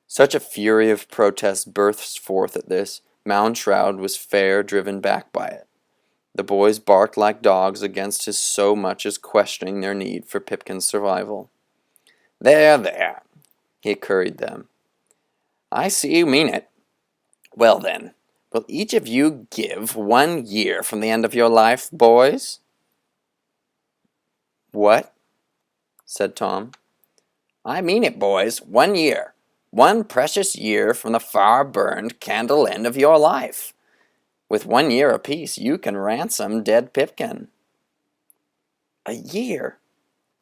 Such a fury of protest burst forth at this, Moundshroud was fair driven back by it. The boys barked like dogs against his so much as questioning their need for Pipkin's survival. "There, there," he curried them. "I see you mean it. Well then, will each of you give 1 year from the end of your life, boys?" "What?" said Tom. "I mean it, boys. 1 year. 1 precious year from the far-burned candle end of your life. With 1 year apiece, you can ransom dead Pipkin." "A year!"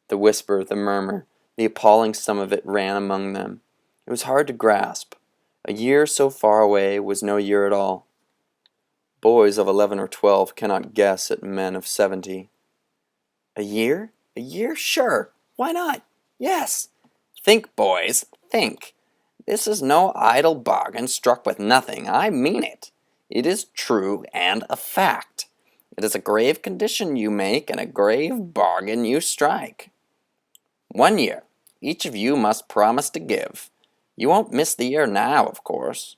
The whisper, the murmur, the appalling sum of it ran among them. It was hard to grasp. A year so far away was no year at all. Boys of 11 or 12 cannot guess at men of 70. "A year? A year? Sure! Why not? Yes! Think, boys, think. This is no idle bargain struck with nothing. I mean it. It is true and a fact. It is a grave condition you make and a grave bargain you strike. 1 year. Each of you must promise to give. You won't miss the year now, of course,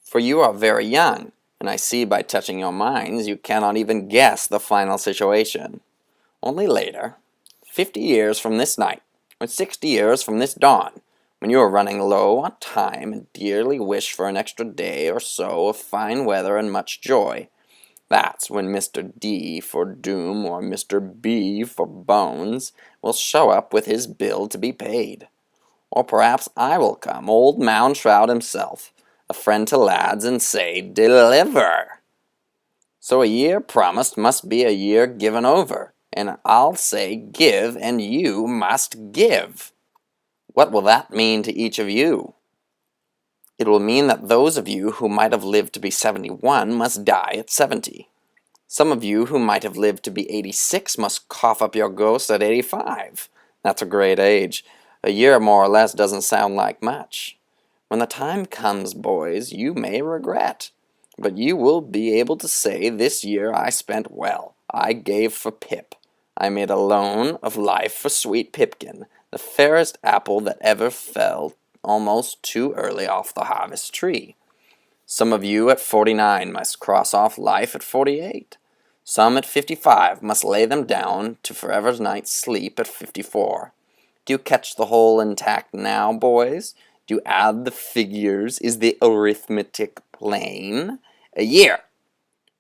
for you are very young, and I see by touching your minds you cannot even guess the final situation. Only later, 50 years from this night, or 60 years from this dawn, when you are running low on time and dearly wish for an extra day or so of fine weather and much joy, that's when Mr. D for Doom or Mr. B for Bones will show up with his bill to be paid. Or perhaps I will come, old Moundshroud himself, a friend to lads, and say, 'Deliver!' So a year promised must be a year given over, and I'll say give, and you must give. What will that mean to each of you? It will mean that those of you who might have lived to be 71 must die at 70. Some of you who might have lived to be 86 must cough up your ghost at 85. That's a great age. A year more or less doesn't sound like much. When the time comes, boys, you may regret, but you will be able to say, 'This year I spent well. I gave for Pip. I made a loan of life for sweet Pipkin, the fairest apple that ever fell almost too early off the harvest tree.' Some of you at 49 must cross off life at 48. Some at 55 must lay them down to forever's night's sleep at 54. Do you catch the whole intact now, boys? Do you add the figures? Is the arithmetic plain? A year!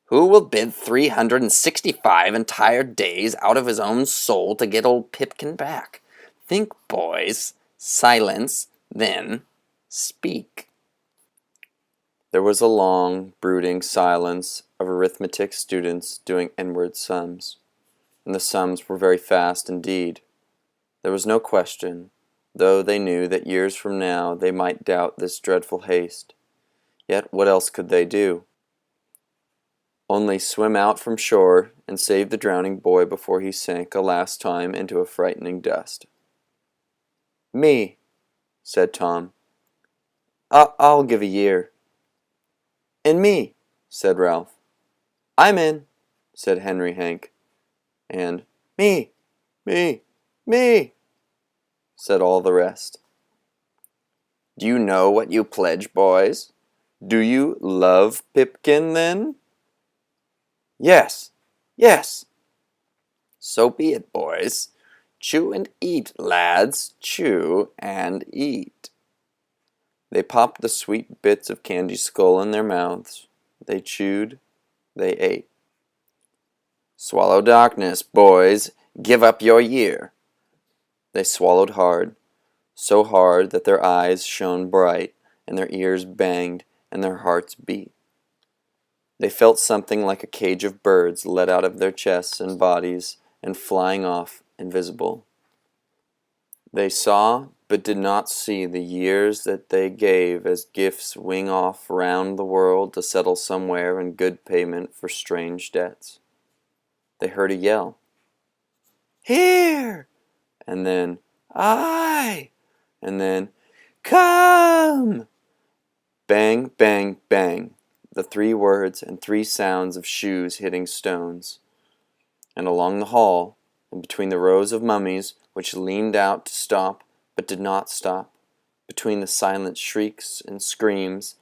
Who will bid 365 entire days out of his own soul to get old Pipkin back? Think, boys. Silence, then speak." There was a long, brooding silence of arithmetic students doing inward sums, and the sums were very fast indeed. There was no question, though they knew that years from now they might doubt this dreadful haste. Yet what else could they do? Only swim out from shore and save the drowning boy before he sank a last time into a frightening dust. "Me," said Tom. I'll give a year." "And me," said Ralph. "I'm in," said Henry Hank. And "Me, me, me," said all the rest. Do you know what you pledge, boys? Do you love Pipkin, then? Yes, yes. So be it, boys. Chew and eat, lads, chew and eat. They popped the sweet bits of candy skull in their mouths. They chewed, they ate. Swallow darkness, boys. Give up your year. They swallowed hard, so hard that their eyes shone bright, and their ears banged, and their hearts beat. They felt something like a cage of birds let out of their chests and bodies and flying off invisible. They saw, but did not see the years that they gave as gifts wing off round the world to settle somewhere in good payment for strange debts. They heard a yell. Here! And then, aye! And then, come! Bang, bang, bang. The 3 words and 3 sounds of shoes hitting stones. And along the hall, and between the rows of mummies which leaned out to stop but did not stop, between the silent shrieks and screams,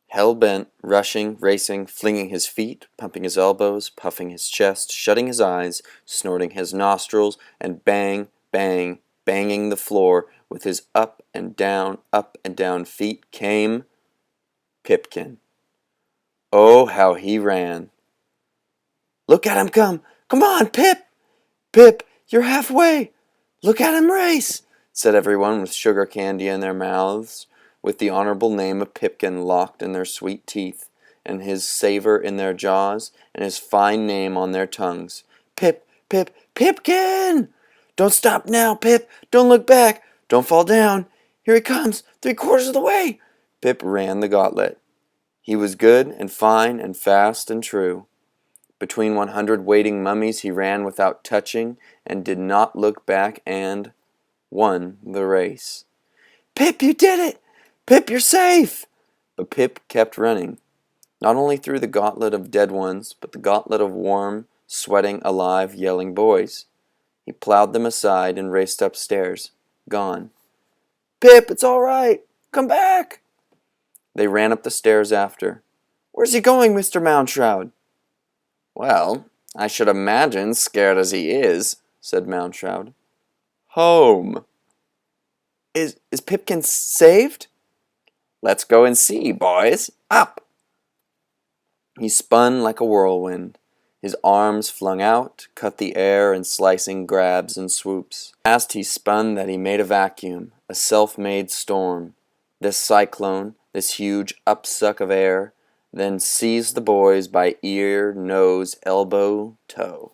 hell-bent, rushing, racing, flinging his feet, pumping his elbows, puffing his chest, shutting his eyes, snorting his nostrils, and bang, bang, banging the floor with his up and down feet came Pipkin. Oh, how he ran! Look at him come! Come on, Pip! Pip, you're halfway! Look at him race! Said everyone with sugar candy in their mouths, with the honorable name of Pipkin locked in their sweet teeth, and his savor in their jaws, and his fine name on their tongues. Pip, Pip, Pipkin! Don't stop now, Pip! Don't look back! Don't fall down! Here he comes, 3/4 of the way! Pip ran the gauntlet. He was good and fine and fast and true. Between 100 waiting mummies he ran without touching and did not look back and won the race. Pip, you did it! Pip, you're safe! But Pip kept running, not only through the gauntlet of dead ones, but the gauntlet of warm, sweating, alive, yelling boys. He plowed them aside and raced upstairs, gone. Pip, it's all right! Come back! They ran up the stairs after. Where's he going, Mr. Moundshroud? Well, I should imagine, scared as he is, said Moundshroud. Home. Is Pipkin saved? Let's go and see, boys. Up! He spun like a whirlwind. His arms flung out, cut the air in slicing grabs and swoops. Fast he spun that he made a vacuum, a self-made storm. This cyclone, this huge upsuck of air, then seized the boys by ear, nose, elbow, toe.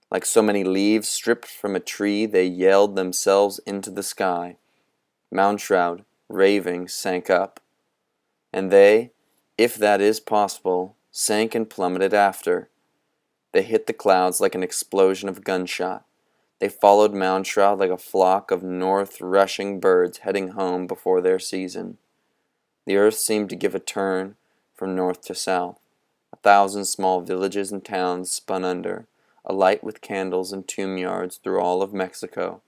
Like so many leaves stripped from a tree, they yelled themselves into the sky. Moundshroud, raving, sank up. And they, if that is possible, sank and plummeted after. They hit the clouds like an explosion of gunshot. They followed Moundshroud like a flock of north-rushing birds heading home before their season. The earth seemed to give a turn from north to south. 1,000 small villages and towns spun under, alight with candles in tomb yards through all of Mexico,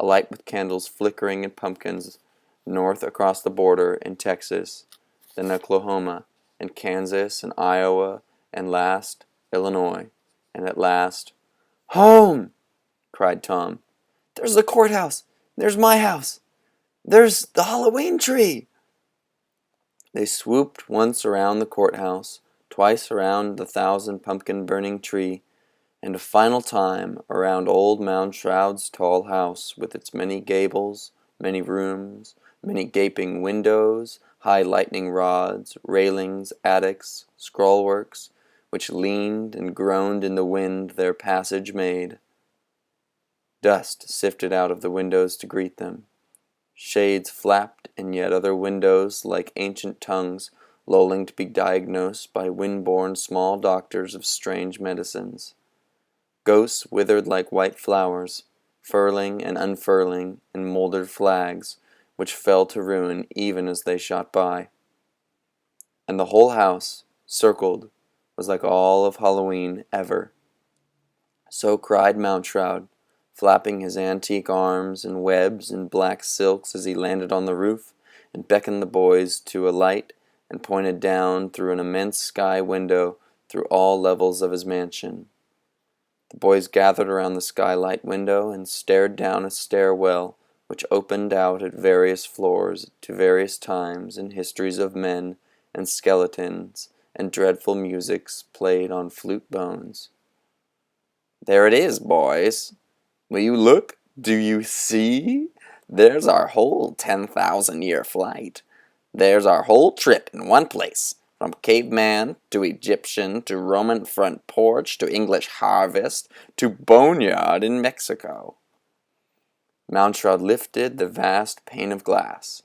alight with candles flickering in pumpkins north across the border in Texas, then Oklahoma, and Kansas, and Iowa, and last, Illinois, and at last, home! Cried Tom. There's the courthouse! There's my house! There's the Halloween tree! They swooped once around the courthouse, twice around the 1,000-pumpkin-burning tree, and a final time around old Moundshroud's tall house with its many gables, many rooms, many gaping windows, high lightning rods, railings, attics, scrollworks, which leaned and groaned in the wind their passage made. Dust sifted out of the windows to greet them. Shades flapped in yet other windows like ancient tongues lolling to be diagnosed by wind-borne small doctors of strange medicines. Ghosts withered like white flowers, furling and unfurling in mouldered flags, which fell to ruin even as they shot by. And the whole house, circled, was like all of Halloween ever. So cried Moundshroud, flapping his antique arms and webs and black silks as he landed on the roof, and beckoned the boys to alight and pointed down through an immense sky window through all levels of his mansion. The boys gathered around the skylight window and stared down a stairwell which opened out at various floors to various times in histories of men and skeletons and dreadful musics played on flute bones. "There it is, boys. Will you look? Do you see? There's our whole 10,000-year flight. There's our whole trip in one place, from caveman to Egyptian to Roman front porch to English harvest to boneyard in Mexico." Moundshroud lifted the vast pane of glass.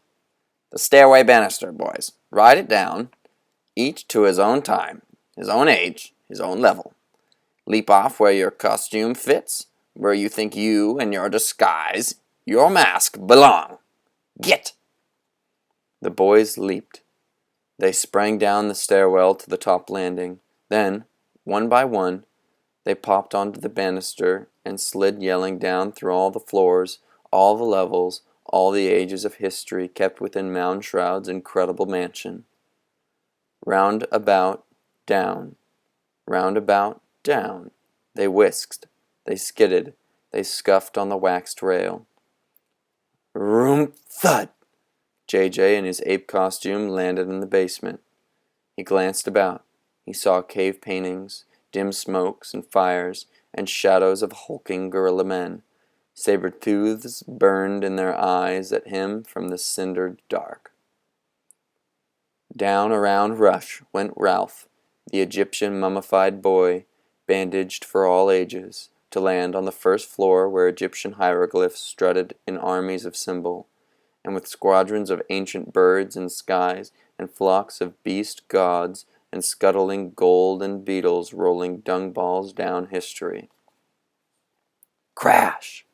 "The stairway banister, boys. Write it down, each to his own time, his own age, his own level. Leap off where your costume fits, where you think you and your disguise, your mask, belong. Get!" The boys leaped. They sprang down the stairwell to the top landing. Then, one by one, they popped onto the banister and slid yelling down through all the floors, all the levels, all the ages of history kept within Moundshroud's incredible mansion. Round about, down. Round about, down. They whisked. They skidded. They scuffed on the waxed rail. Room thud! JJ in his ape costume landed in the basement. He glanced about. He saw cave paintings, dim smokes and fires, and shadows of hulking gorilla men. Saber-tooths burned in their eyes at him from the cindered dark. Down around Rush went Ralph, the Egyptian mummified boy, bandaged for all ages, to land on the first floor where Egyptian hieroglyphs strutted in armies of symbol, and with squadrons of ancient birds in skies, and flocks of beast gods, and scuttling gold and beetles rolling dung balls down history. Crash!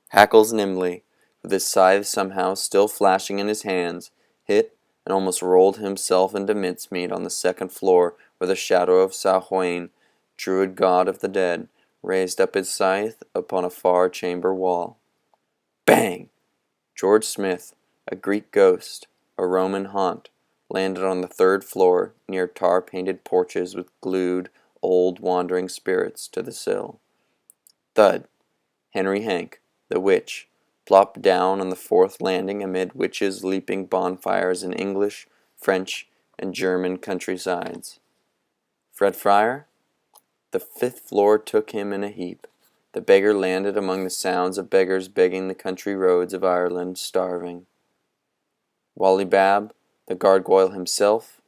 Hackles nimbly, with his scythe somehow still flashing in his hands, hit and almost rolled himself into mincemeat on the second floor where the shadow of Samhain, druid god of the dead, raised up his scythe upon a far chamber wall. Bang! George Smith, a Greek ghost, a Roman haunt, landed on the third floor near tar-painted porches with glued, old wandering spirits to the sill. Thud! Henry Hank, the witch, plopped down on the fourth landing amid witches leaping bonfires in English, French, and German countrysides. Fred Fryer? The fifth floor took him in a heap. The beggar landed among the sounds of beggars begging the country roads of Ireland, starving. Wally Babb, the gargoyle himself,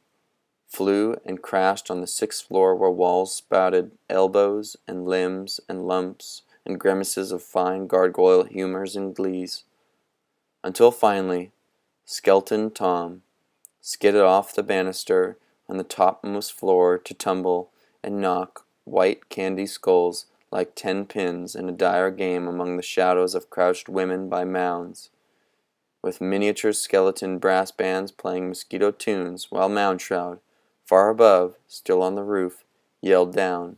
flew and crashed on the sixth floor where walls spouted elbows and limbs and lumps and grimaces of fine gargoyle humors and glees, until finally Skeleton Tom skidded off the banister on the topmost floor to tumble and knock white candy skulls like 10 pins in a dire game among the shadows of crouched women by mounds, with miniature skeleton brass bands playing mosquito tunes, while Moundshroud, far above, still on the roof, yelled down,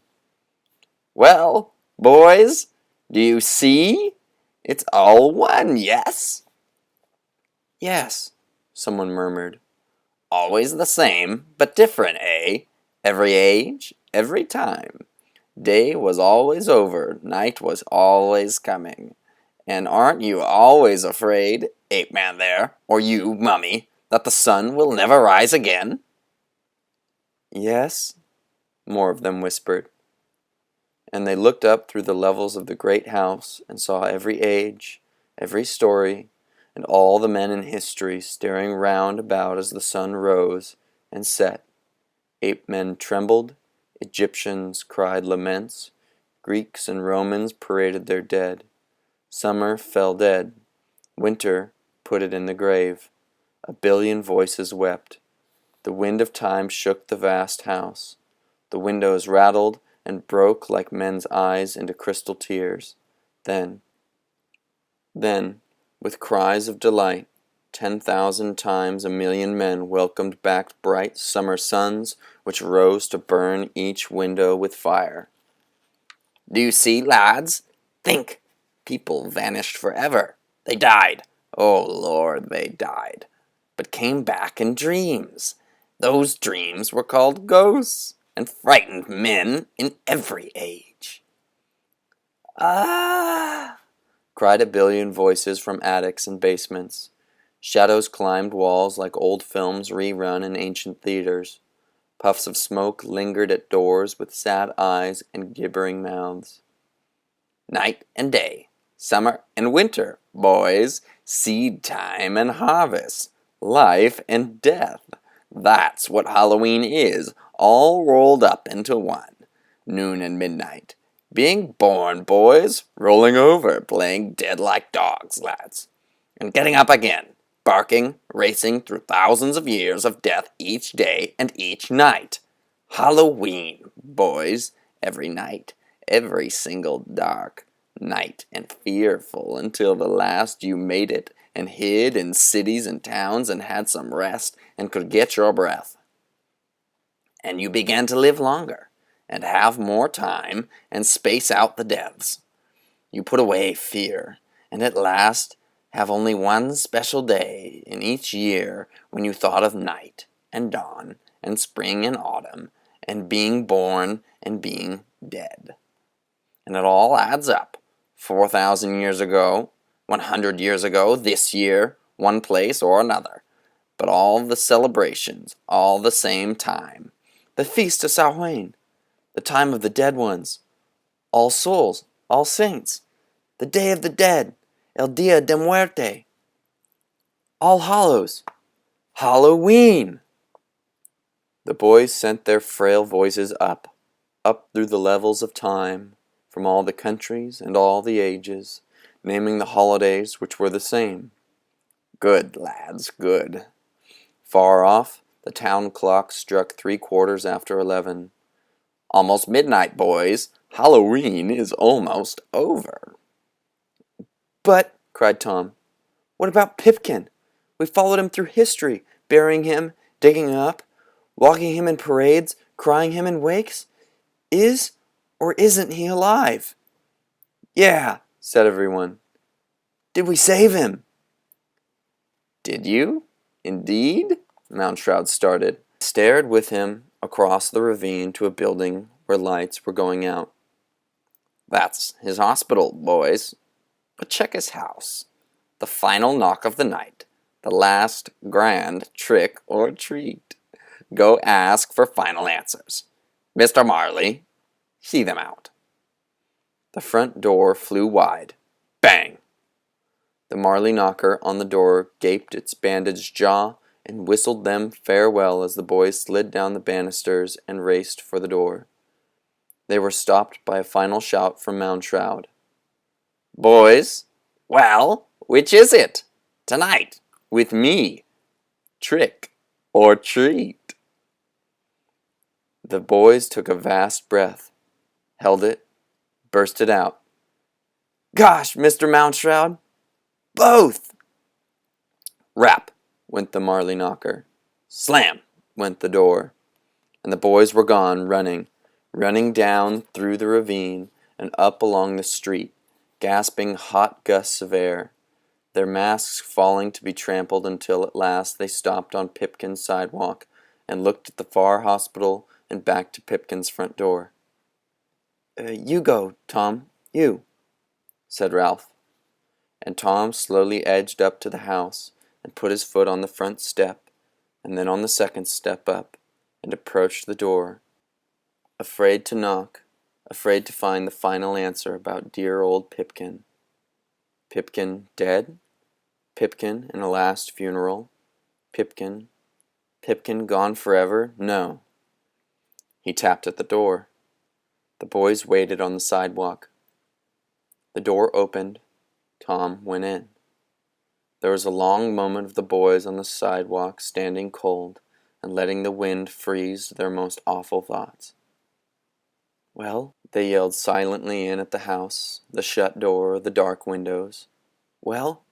"Well, boys, do you see? It's all one, yes?" "Yes," someone murmured. "Always the same, but different, eh? Every age, every time. Day was always over, night was always coming. And aren't you always afraid, ape man there, or you, mummy, that the sun will never rise again?" "Yes," more of them whispered. And they looked up through the levels of the great house and saw every age, every story, and all the men in history staring round about as the sun rose and set. Ape men trembled, Egyptians cried laments, Greeks and Romans paraded their dead. Summer fell dead, winter put it in the grave. A billion voices wept. The wind of time shook the vast house. The windows rattled and broke like men's eyes into crystal tears. Then, with cries of delight, 10,000 times a million men welcomed back bright summer suns which rose to burn each window with fire. "Do you see, lads? Think! People vanished forever. They died. Oh, Lord, they died. but came back in dreams. Those dreams were called ghosts and frightened men in every age. Ah! Cried a billion voices from attics and basements. Shadows climbed walls like old films rerun in ancient theaters. Puffs of smoke lingered at doors with sad eyes and gibbering mouths. Night and day, summer and winter, boys, seed time and harvest, life and death. That's what Halloween is, all rolled up into one. Noon and midnight. Being born, boys, rolling over, playing dead like dogs, lads, and getting up again, barking, racing through thousands of years of death each day and each night. Halloween, boys, every night, every single dark night, and fearful until the last you made it and hid in cities and towns and had some rest and could get your breath. And you began to live longer and have more time and space out the deaths. You put away fear and at last have only one special day in each year when you thought of night and dawn and spring and autumn and being born and being dead. And it all adds up. 4,000 years ago, 100 years ago, this year, one place or another. But all the celebrations, all the same time. The Feast of Samhain, the time of the dead ones. All Souls, All Saints, the Day of the Dead, El Dia de Muerte. All Hallows, Halloween. The boys sent their frail voices up through the levels of time, from all the countries and all the ages, naming the holidays which were the same. Good, lads, good. Far off, the town clock struck 11:15. Almost midnight, boys. Halloween is almost over. But, cried Tom, what about Pipkin? We followed him through history, burying him, digging him up, walking him in parades, crying him in wakes. Is or isn't he alive? Yeah, said everyone. Did we save him? Did you? Indeed? Mounshroud started. Stared with him across the ravine to a building where lights were going out. That's his hospital, boys. But check his house. The final knock of the night. The last grand trick or treat. Go ask for final answers. Mr. Marley, see them out. The front door flew wide. Bang! The Marley knocker on the door gaped its bandaged jaw and whistled them farewell as the boys slid down the banisters and raced for the door. They were stopped by a final shout from Mounshroud. Boys, well, which is it? Tonight, with me. Trick or treat? The boys took a vast breath, held it, burst it out. Gosh, Mr. Mounshroud, both! Rap went the Marley knocker. Slam went the door. And the boys were gone, running down through the ravine and up along the street, gasping hot gusts of air, their masks falling to be trampled until at last they stopped on Pipkin's sidewalk and looked at the far hospital and back to Pipkin's front door. You go, Tom, you, said Ralph. And Tom slowly edged up to the house and put his foot on the front step and then on the second step up and approached the door, afraid to knock, afraid to find the final answer about dear old Pipkin. Pipkin dead? Pipkin in a last funeral? Pipkin gone forever? No. He tapped at the door. The boys waited on the sidewalk. The door opened. Tom went in. There was a long moment of the boys on the sidewalk standing cold and letting the wind freeze their most awful thoughts. Well, they yelled silently in at the house, the shut door, the dark windows. Well?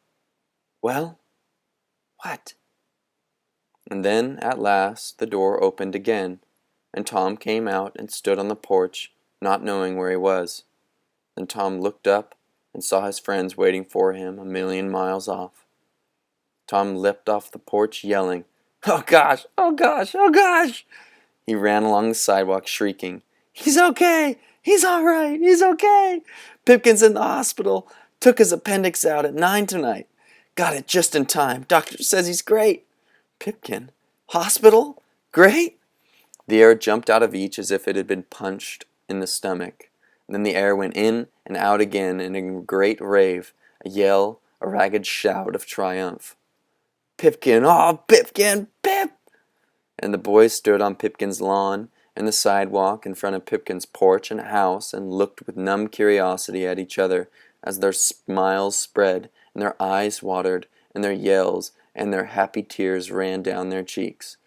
What? And then, at last, the door opened again, and Tom came out and stood on the porch, not knowing where he was. Then Tom looked up and saw his friends waiting for him 1,000,000 miles off. Tom leapt off the porch, yelling, "Oh gosh! Oh gosh! Oh gosh!" He ran along the sidewalk, shrieking, "He's okay! He's all right! He's okay! Pipkin's in the hospital. Took his appendix out at 9 tonight. Got it just in time. Doctor says he's great." Pipkin? Hospital? Great? The air jumped out of each as if it had been punched in the stomach. And then the air went in and out again in a great rave, a yell, a ragged shout of triumph. "Pipkin! Oh, Pipkin! Pip!" And the boys stood on Pipkin's lawn and the sidewalk in front of Pipkin's porch and house and looked with numb curiosity at each other as their smiles spread and their eyes watered and their yells and their happy tears ran down their cheeks.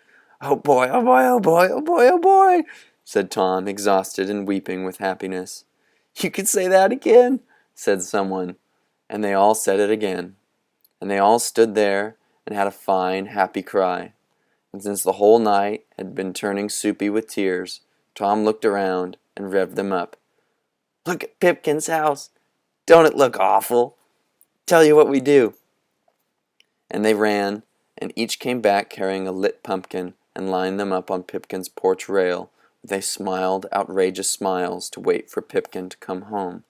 "Oh boy, oh boy, oh boy, oh boy, oh boy," said Tom, exhausted and weeping with happiness. "You can say that again," said someone, and they all said it again. And they all stood there and had a fine, happy cry. And since the whole night had been turning soupy with tears, Tom looked around and revved them up. "Look at Pipkin's house. Don't it look awful? Tell you what we do." And they ran, and each came back carrying a lit pumpkin and lined them up on Pipkin's porch rail. They smiled outrageous smiles to wait for Pipkin to come home.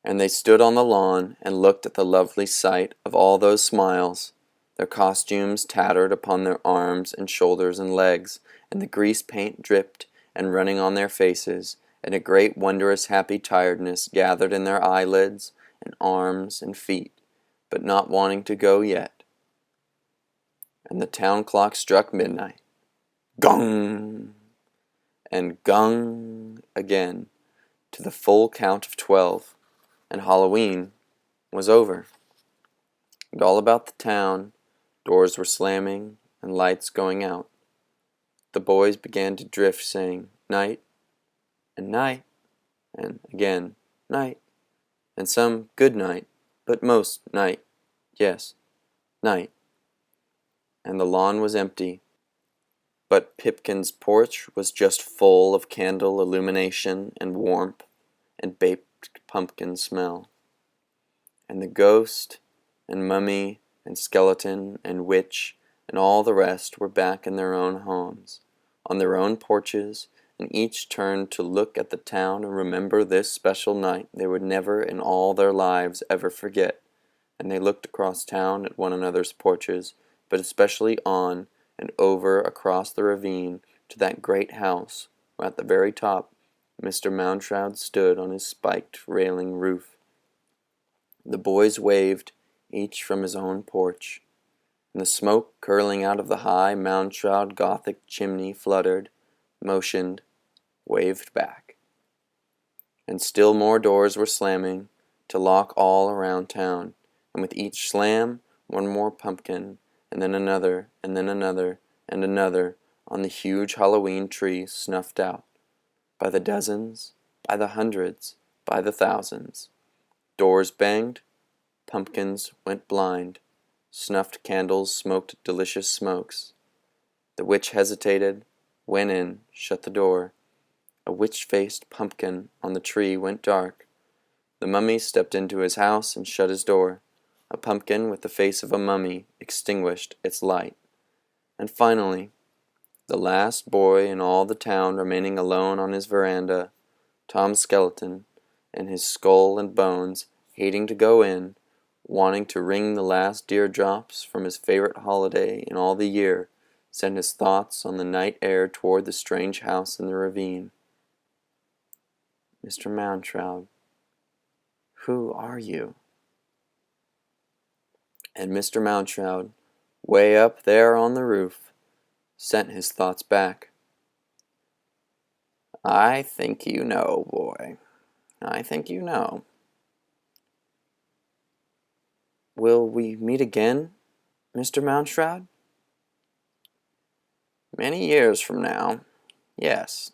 And they stood on the lawn and looked at the lovely sight of all those smiles, their costumes tattered upon their arms and shoulders and legs, and the grease paint dripped and running on their faces, and a great wondrous happy tiredness gathered in their eyelids and arms and feet, but not wanting to go yet. And the town clock struck midnight. Gong! And gong again, to the full count of 12, and Halloween was over. And all about the town, doors were slamming and lights going out. The boys began to drift, saying night, and night, and again night, and some good night, but most night, yes, night. And the lawn was empty, but Pipkin's porch was just full of candle illumination and warmth and baked pumpkin smell. And the ghost and mummy and skeleton and witch and all the rest were back in their own homes, on their own porches, and each turned to look at the town and remember this special night they would never in all their lives ever forget. And they looked across town at one another's porches, but especially on and over across the ravine to that great house where at the very top Mr. Moundshroud stood on his spiked railing roof. The boys waved, each from his own porch, and the smoke curling out of the high Moundshroud Gothic chimney fluttered, motioned, waved back. And still more doors were slamming to lock all around town, and with each slam one more pumpkin, and then another, and then another, and another on the huge Halloween tree snuffed out, by the dozens, by the hundreds, by the thousands. Doors banged, pumpkins went blind, snuffed candles smoked delicious smokes. The witch hesitated, went in, shut the door. A witch-faced pumpkin on the tree went dark. The mummy stepped into his house and shut his door. A pumpkin with the face of a mummy extinguished its light. And finally, the last boy in all the town remaining alone on his veranda, Tom Skeleton, and his skull and bones, hating to go in, wanting to wring the last teardrops from his favorite holiday in all the year, sent his thoughts on the night air toward the strange house in the ravine. "Mr. Moundshroud, who are you?" And Mr. Moundshroud, way up there on the roof, sent his thoughts back. "I think you know, boy. I think you know." "Will we meet again, Mr. Moundshroud?" "Many years from now, yes.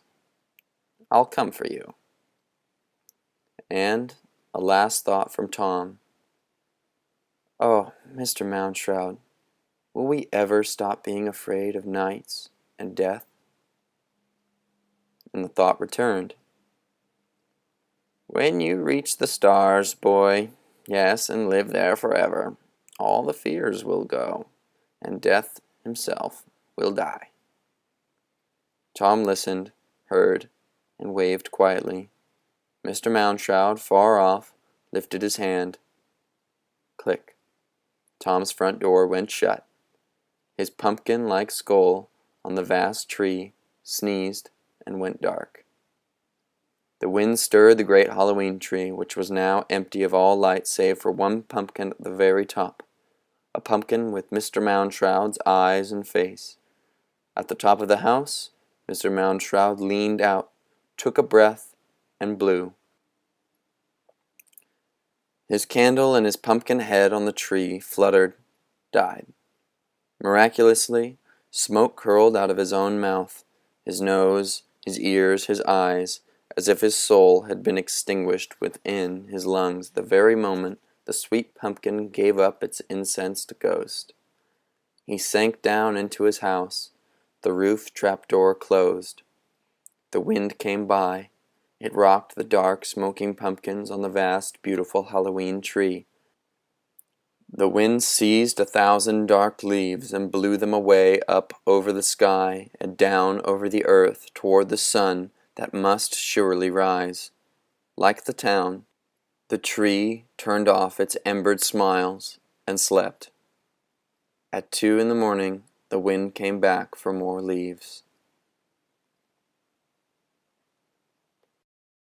I'll come for you." And a last thought from Tom. "Oh, Mr. Moundshroud, will we ever stop being afraid of nights and death?" And the thought returned. "When you reach the stars, boy, yes, and live there forever, all the fears will go, and Death himself will die. Tom listened, heard, and waved quietly. Mr. Moundshroud, far off, lifted his hand. Click. Tom's front door went shut. His pumpkin-like skull on the vast tree sneezed and went dark. The wind stirred the great Halloween tree, which was now empty of all light save for one pumpkin at the very top, a pumpkin with Mr. Moundshroud's eyes and face. At the top of the house, Mr. Moundshroud leaned out, took a breath, and blew. His candle and his pumpkin head on the tree fluttered, died. Miraculously, smoke curled out of his own mouth, his nose, his ears, his eyes, as if his soul had been extinguished within his lungs the very moment the sweet pumpkin gave up its incensed ghost. He sank down into his house, the roof trapdoor closed. The wind came by. It rocked the dark, smoking pumpkins on the vast, beautiful Halloween tree. The wind seized 1,000 dark leaves and blew them away up over the sky and down over the earth toward the sun that must surely rise. Like the town, the tree turned off its embered smiles and slept. At 2 in the morning, the wind came back for more leaves.